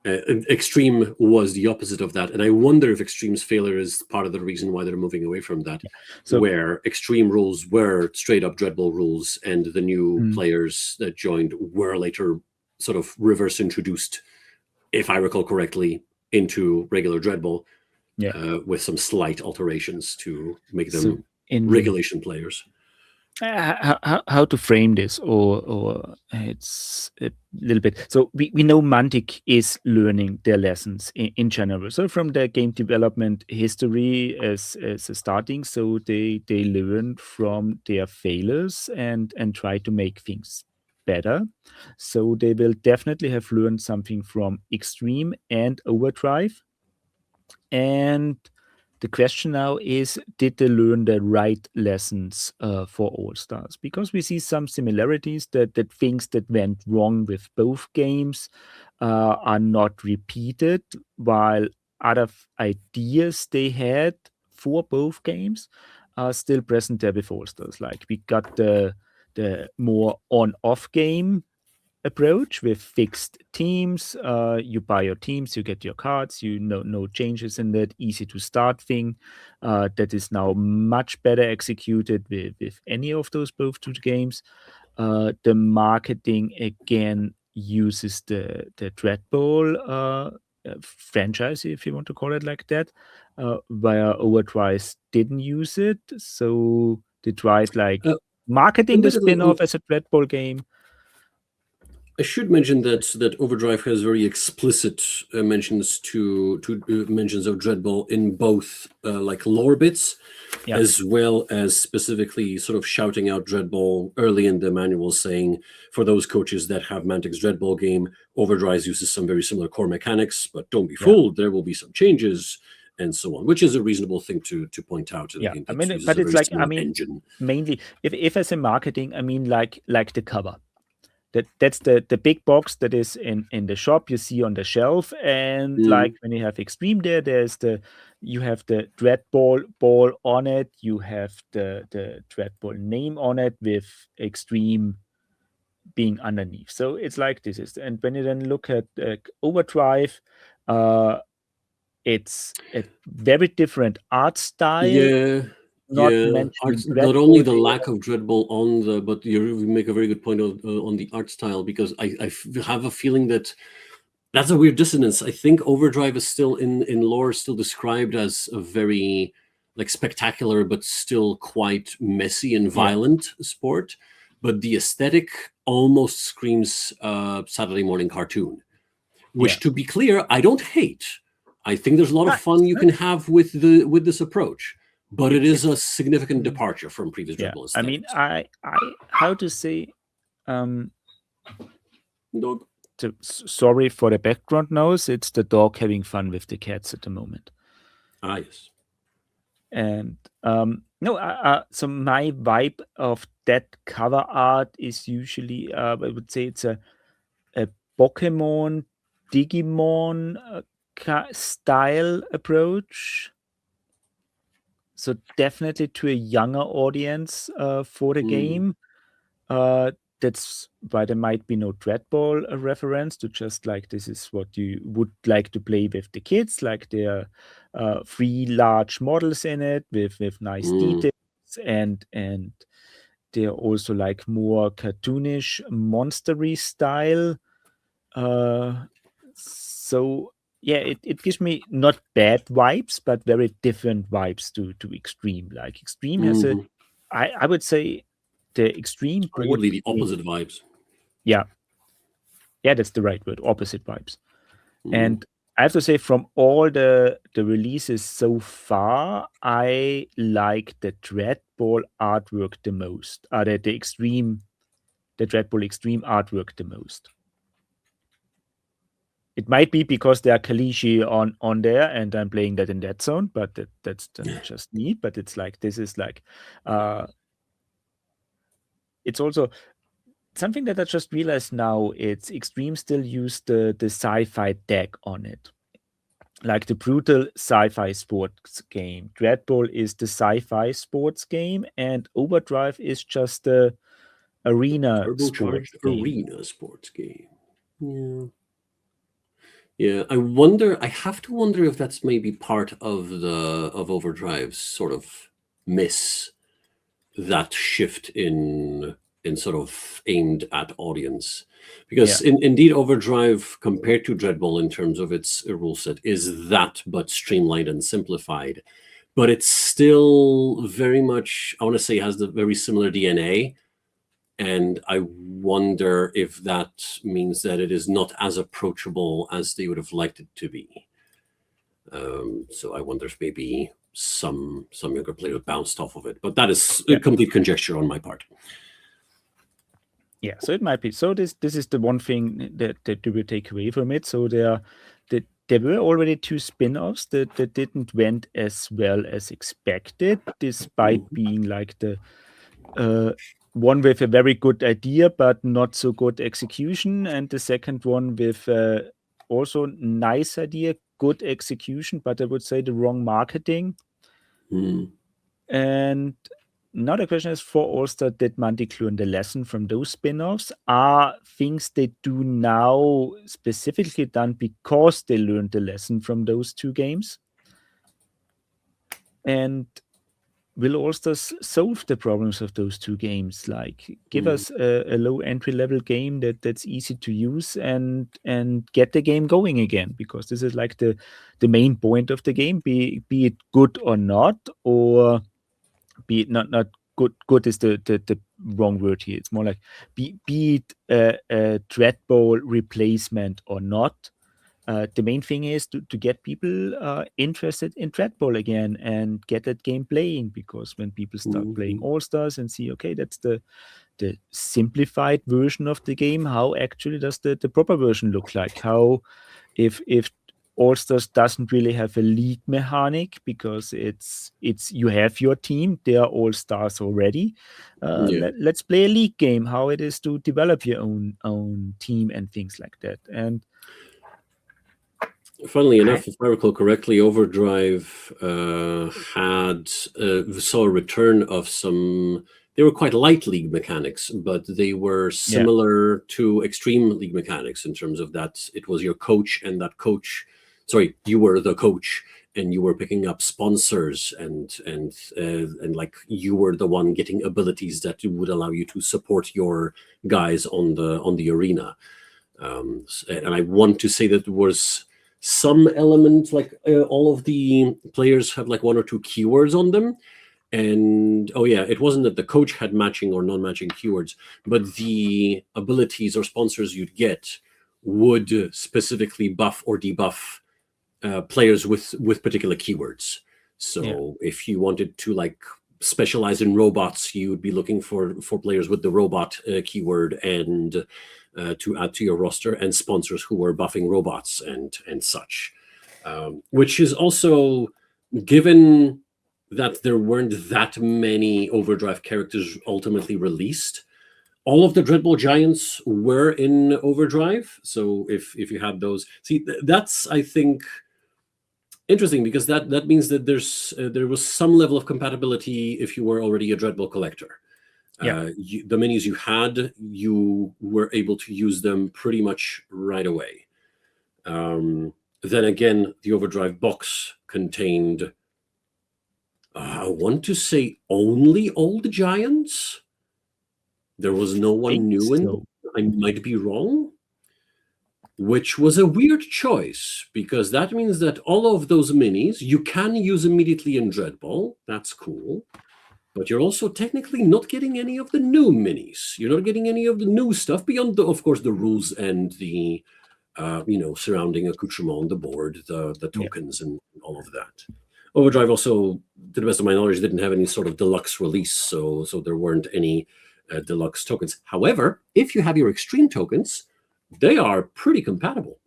Extreme was the opposite of that, and I wonder if Extreme's failure is part of the reason why they're moving away from that. So, where Extreme rules were straight up Dreadball rules, and the new players that joined were later sort of reverse introduced, if I recall correctly, into regular Dreadball. Yeah. with some slight alterations to make So them in regulation players. how to frame this, or it's a little bit. So we know Mantic is learning their lessons in general. So from the game development history as a starting, so they learn from their failures and try to make things better. So they will definitely have learned something from Extreme and Overdrive. And the question now is, did they learn the right lessons for All Stars? Because we see some similarities that things that went wrong with both games are not repeated, while other ideas they had for both games are still present there with All Stars. Like we got the more on-off game approach with fixed teams. You buy your teams, you get your cards, you know, no changes in that easy to start thing. That is now much better executed with any of those both two games. The marketing again uses the Dreadball franchise, if you want to call it like that, where Overdrive didn't use it. So they tried like marketing the Admittedly, spin-off as a Dreadball game. I should mention that Overdrive has very explicit mentions to mentions of Dreadball in both like lore bits, Yeah. as well as specifically sort of shouting out Dreadball early in the manual, saying for those coaches that have Mantic's Dreadball game, Overdrive uses some very similar core mechanics, but don't be fooled, there will be some changes and so on, which is a reasonable thing to point out in a game that uses but a it's very like, similar engine. mainly if as a marketing, I mean like the cover. That's the big box that is in the shop you see on the shelf, and like when you have Extreme you have the Dreadball ball on it, you have the Dreadball name on it with Extreme being underneath. So it's like this is, and when you then look at Overdrive, it's a very different art style. Not mentioning not only Dreadball the there. lack of Dreadball on the, but you make a very good point on the art style, because I have a feeling that that's a weird dissonance. I think Overdrive is still in lore still described as a very like spectacular but still quite messy and violent sport, but the aesthetic almost screams Saturday morning cartoon, which to be clear, I don't hate. I think there's a lot of fun you can have with this approach, but it is a significant departure from previous Dreadball aesthetics. I mean, I how to say, sorry for the background noise. It's the dog having fun with the cats at the moment. Yes. And no, so my vibe of that cover art is usually, I would say it's a Pokemon, Digimon style approach. So definitely to a younger audience for the game. That's why there might be no Dreadball reference, to just like this is what you would like to play with the kids. Like there are 3 large models in it with nice details, and they're also like more cartoonish, monstery style. So yeah, it gives me not bad vibes, but very different vibes to Extreme. Like Extreme has I would say the Extreme board arguably the opposite vibes. Yeah, that's the right word. Opposite vibes. And I have to say, from all the releases so far, I like the Dreadball artwork the most. The Dreadball Extreme artwork the most. It might be because there are Kalishi on there, and I'm playing that in that zone, but that's just me. But it's like, this is like, it's also something that I just realized now. It's Extreme still use the sci-fi deck on it, like the brutal sci-fi sports game. Dreadball is the sci-fi sports game, and Overdrive is just the arena sports game. Arena sports game. Yeah. I have to wonder if that's maybe part of Overdrive's sort of miss that shift in in sort of aimed at audience. Because indeed, Overdrive, compared to Dreadball in terms of its rule set, is that but streamlined and simplified. But it's still very much, I want to say, has the very similar DNA. And I wonder if that means that it is not as approachable as they would have liked it to be. So I wonder if maybe some younger players bounced off of it. But that is a complete conjecture on my part. Yeah, so it might be. So this is the one thing that you will take away from it. So there were already 2 spin-offs that didn't went as well as expected, despite being like the one with a very good idea but not so good execution, and the second one with also nice idea, good execution, but I would say the wrong marketing. And now the question is, for All-Star, did Mantic learn the lesson from those spin-offs? Are things they do now specifically done because they learned the lesson from those 2 games? And will All-Stars solve the problems of those 2 games? Like, give us a low entry-level game that's easy to use and get the game going again, because this is like the main point of the game, be it good or not, or be it not good. Good is the wrong word here. It's more like be it a Dreadball replacement or not. The main thing is to get people interested in Dreadball again and get that game playing, because when people start playing All-Stars and see, okay, that's the simplified version of the game, how actually does the proper version look like? How if All-Stars doesn't really have a league mechanic, because it's you have your team, they are All-Stars already. Let's play a league game, how it is to develop your own team and things like that. And funnily enough, if I recall correctly, Overdrive saw a return of some. They were quite light league mechanics, but they were similar to extreme league mechanics in terms of that it was your coach, and that coach. Sorry, you were the coach, and you were picking up sponsors, and like you were the one getting abilities that would allow you to support your guys on the arena. And I want to say that there was some element, like all of the players have like 1 or 2 keywords on them. And it wasn't that the coach had matching or non-matching keywords, but the abilities or sponsors you'd get would specifically buff or debuff players with particular keywords. So if you wanted to like specialize in robots, you would be looking for players with the robot keyword and to add to your roster, and sponsors who were buffing robots and such, which is also, given that there weren't that many Overdrive characters ultimately released, all of the Dreadball giants were in Overdrive. So if you had those, see, that's, I think, interesting, because that means that there was some level of compatibility if you were already a Dreadball collector. The minis you had, you were able to use them pretty much right away. Then again, the Overdrive box contained, I want to say, only old giants. There was no one new in them. I might be wrong. Which was a weird choice, because that means that all of those minis you can use immediately in Dreadball. That's cool. But you're also technically not getting any of the new minis. You're not getting any of the new stuff beyond, of course, the rules and the, surrounding accoutrement on the board, the tokens and all of that. Overdrive also, to the best of my knowledge, didn't have any sort of deluxe release, so there weren't any deluxe tokens. However, if you have your extreme tokens, they are pretty compatible.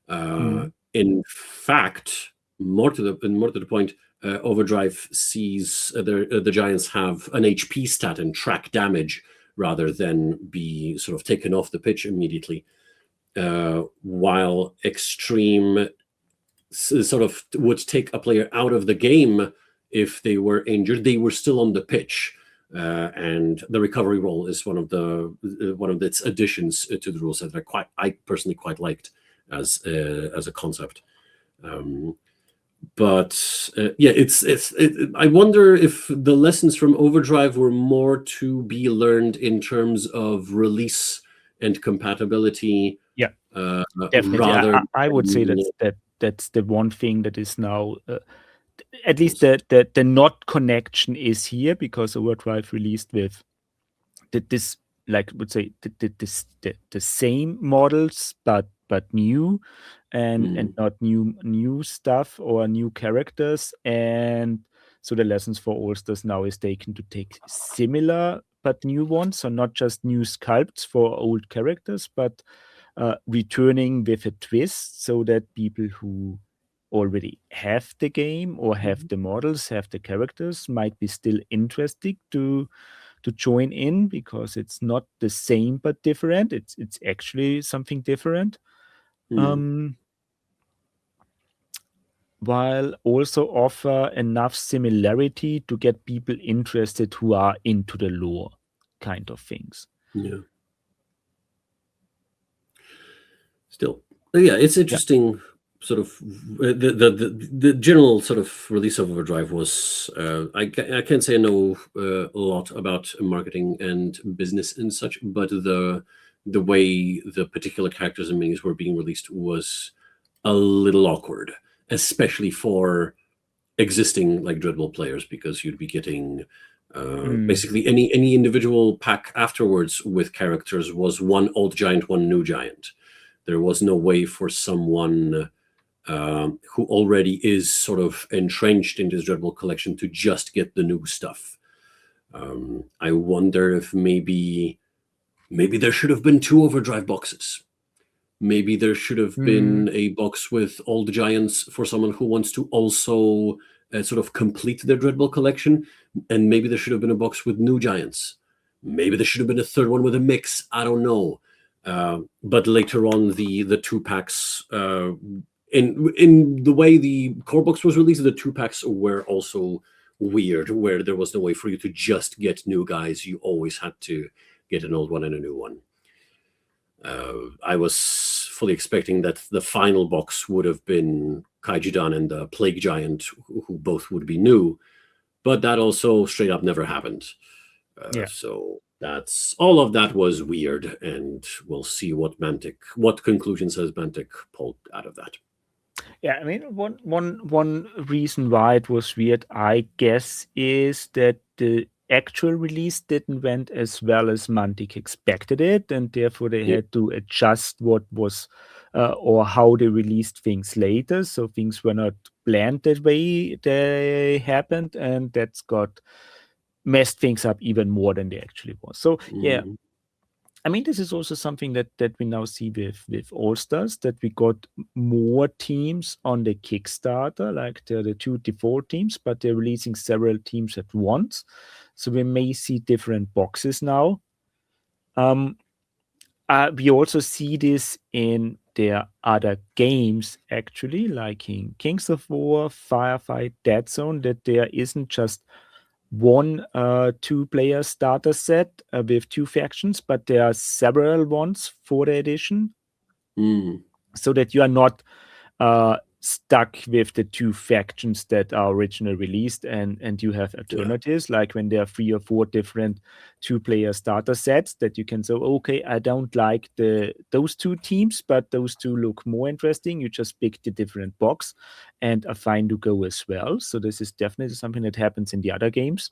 In fact, more to the point, Overdrive sees the giants have an HP stat and track damage rather than be sort of taken off the pitch immediately, while Extreme sort of would take a player out of the game if they were injured. They were still on the pitch, and the recovery roll is one of its additions to the rule set that I personally quite liked as a concept. but yeah, I wonder if the lessons from Overdrive were more to be learned in terms of release and compatibility, Yeah, definitely. rather I would say than that's the one thing that is now at least the not connection is here, because Overdrive released with this, like, would say the same models but new, and not new stuff or new characters. And so the lessons for All Stars now is taken to take similar but new ones, so not just new sculpts for old characters, but returning with a twist, so that people who already have the game or have the models, have the characters, might be still interested to join in, because it's not the same but different. It's actually something different. Um, while also offer enough similarity to get people interested who are into the lore kind of things. yeah. Still, yeah, it's interesting. Sort of the general sort of release of Overdrive was I can't say I know a lot about marketing and business and such, but the way the particular characters and minis were being released was a little awkward, especially for existing like Dreadball players, because you'd be getting basically any individual pack afterwards with characters was one old giant, one new giant. There was no way for someone who already is sort of entrenched in this Dreadball collection to just get the new stuff. I wonder if maybe there should have been 2 Overdrive boxes. Maybe there should have been a box with all the giants for someone who wants to also sort of complete their Dreadball collection, and maybe there should have been a box with new giants. Maybe there should have been a third one with a mix. I don't know. But later on, the 2 packs, in the way the core box was released, the 2 packs were also weird, where there was no way for you to just get new guys. You always had to get an old one and a new one. I was fully expecting that the final box would have been Kaijidan and the Plague Giant, who both would be new, but that also straight up never happened. So that's all of that was weird, and we'll see what conclusions has Mantic pulled out of that. Yeah, I mean, one reason why it was weird, I guess, is that the actual release didn't went as well as Mantic expected it, and therefore they had to adjust what was or how they released things later. So things were not planned that way they happened, and that's got messed things up even more than they actually was. So yeah, I mean, this is also something that we now see with All Stars, that we got more teams on the Kickstarter, like the 2 default teams, but they're releasing several teams at once. So we may see different boxes now. We also see this in their other games, actually, like in Kings of War, Firefight, Dead Zone, that there isn't just one 2-player starter set with 2 factions, but there are several ones for the edition, so that you are not stuck with the 2 factions that are originally released, and you have alternatives, like when there are 3 or 4 different 2-player starter sets that you can say, okay, I don't like those 2 teams, but those 2 look more interesting. You just pick the different box and are fine to go as well. So this is definitely something that happens in the other games.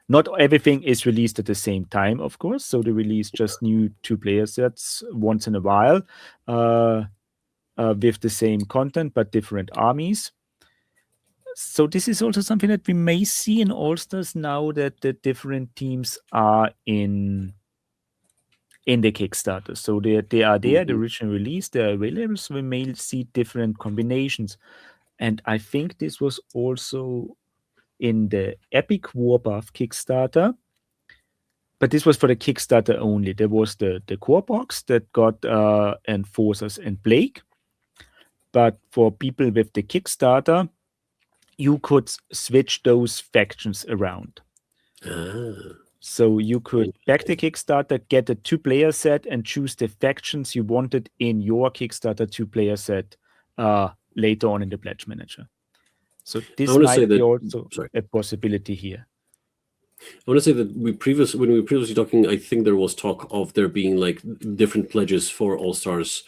Not everything is released at the same time, of course. So they release just new 2-player sets once in a while with the same content but different armies. So this is also something that we may see in All Stars now, that the different teams are in the Kickstarter. So they are there, the original release, they're available. So we may see different combinations. And I think this was also in the Epic Warbuff Kickstarter, but this was for the Kickstarter only. There was the core box that got Enforcers and Blake, but for people with the Kickstarter, you could switch those factions around. So you could back the Kickstarter, get a 2-player set, and choose the factions you wanted in your Kickstarter 2-player set later on in the Pledge Manager. So I this want to say might be that. also Sorry. a possibility here. I want to say that when we were previously talking, I think there was talk of there being like different pledges for All Stars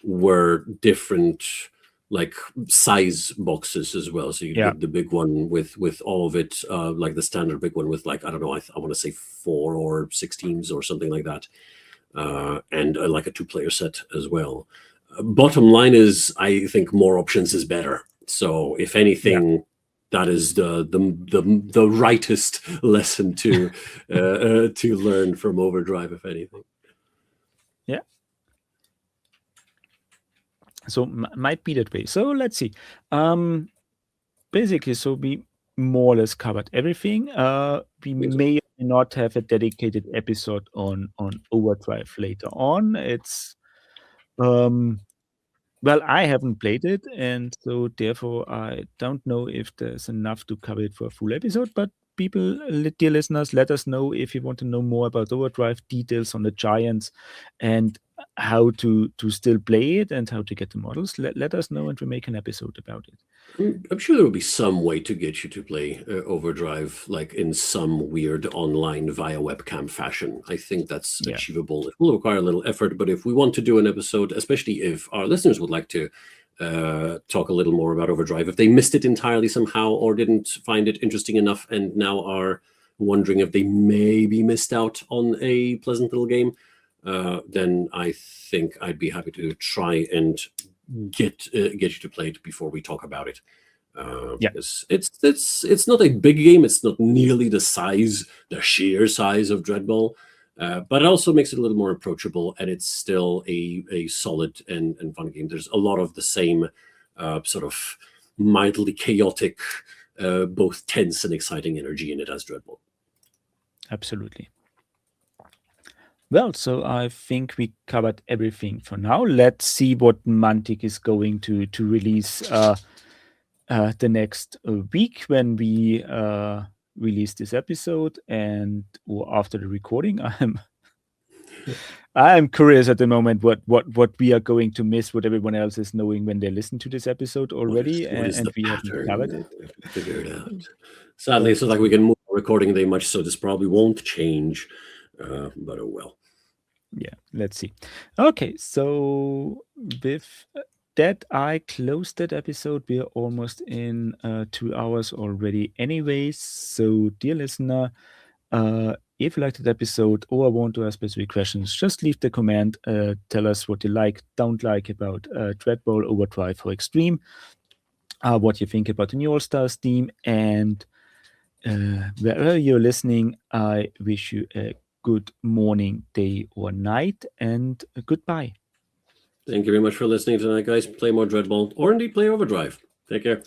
were different like size boxes as well. So you Yeah. get the big one with all of it, like the standard big one with like, I don't know, I want to say 4 or 6 teams or something like that, and like a 2-player set as well. Bottom line is, I think more options is better. So if anything, that is the rightest lesson to learn from Overdrive, if anything. Yeah. So might be that way. So let's see. Basically, so we more or less covered everything. We may not have a dedicated episode on Overdrive later on. It's well, I haven't played it, and so therefore I don't know if there's enough to cover it for a full episode. But people, dear listeners, let us know if you want to know more about Overdrive, details on the Giants, and how to still play it and how to get the models. Let us know, and we make an episode about it. I'm sure there will be some way to get you to play Overdrive, like in some weird online via webcam fashion. I think that's achievable. It will require a little effort, but if we want to do an episode, especially if our listeners would like to talk a little more about Overdrive, if they missed it entirely somehow or didn't find it interesting enough and now are wondering if they maybe missed out on a pleasant little game, then I think I'd be happy to try and get you to play it before we talk about it. Because it's not a big game. It's not nearly the sheer size of Dreadball, but it also makes it a little more approachable, and it's still a solid and fun game. There's a lot of the same sort of mildly chaotic, both tense and exciting energy in it as Dreadball. Absolutely. Well, so I think we covered everything for now. Let's see what Mantic is going to release the next week when we release this episode, and or after the recording. I'm curious at the moment what we are going to miss, what everyone else is knowing when they listen to this episode already, and we haven't covered it. Figure it out. Sadly, it's not like we can move the recording day much, so this probably won't change. But oh well. Yeah, let's see. Okay, so with that, I closed that episode. We are almost in 2 hours already anyways. So, dear listener, if you liked that episode or want to ask specific questions, just leave the comment. Tell us what you like, don't like about Dreadball, Overdrive, or Extreme. What you think about the new All-Stars team. And wherever you're listening, I wish you a good morning, day, or night, and goodbye. Thank you very much for listening tonight, guys. Play more Dreadball, or indeed play Overdrive. Take care.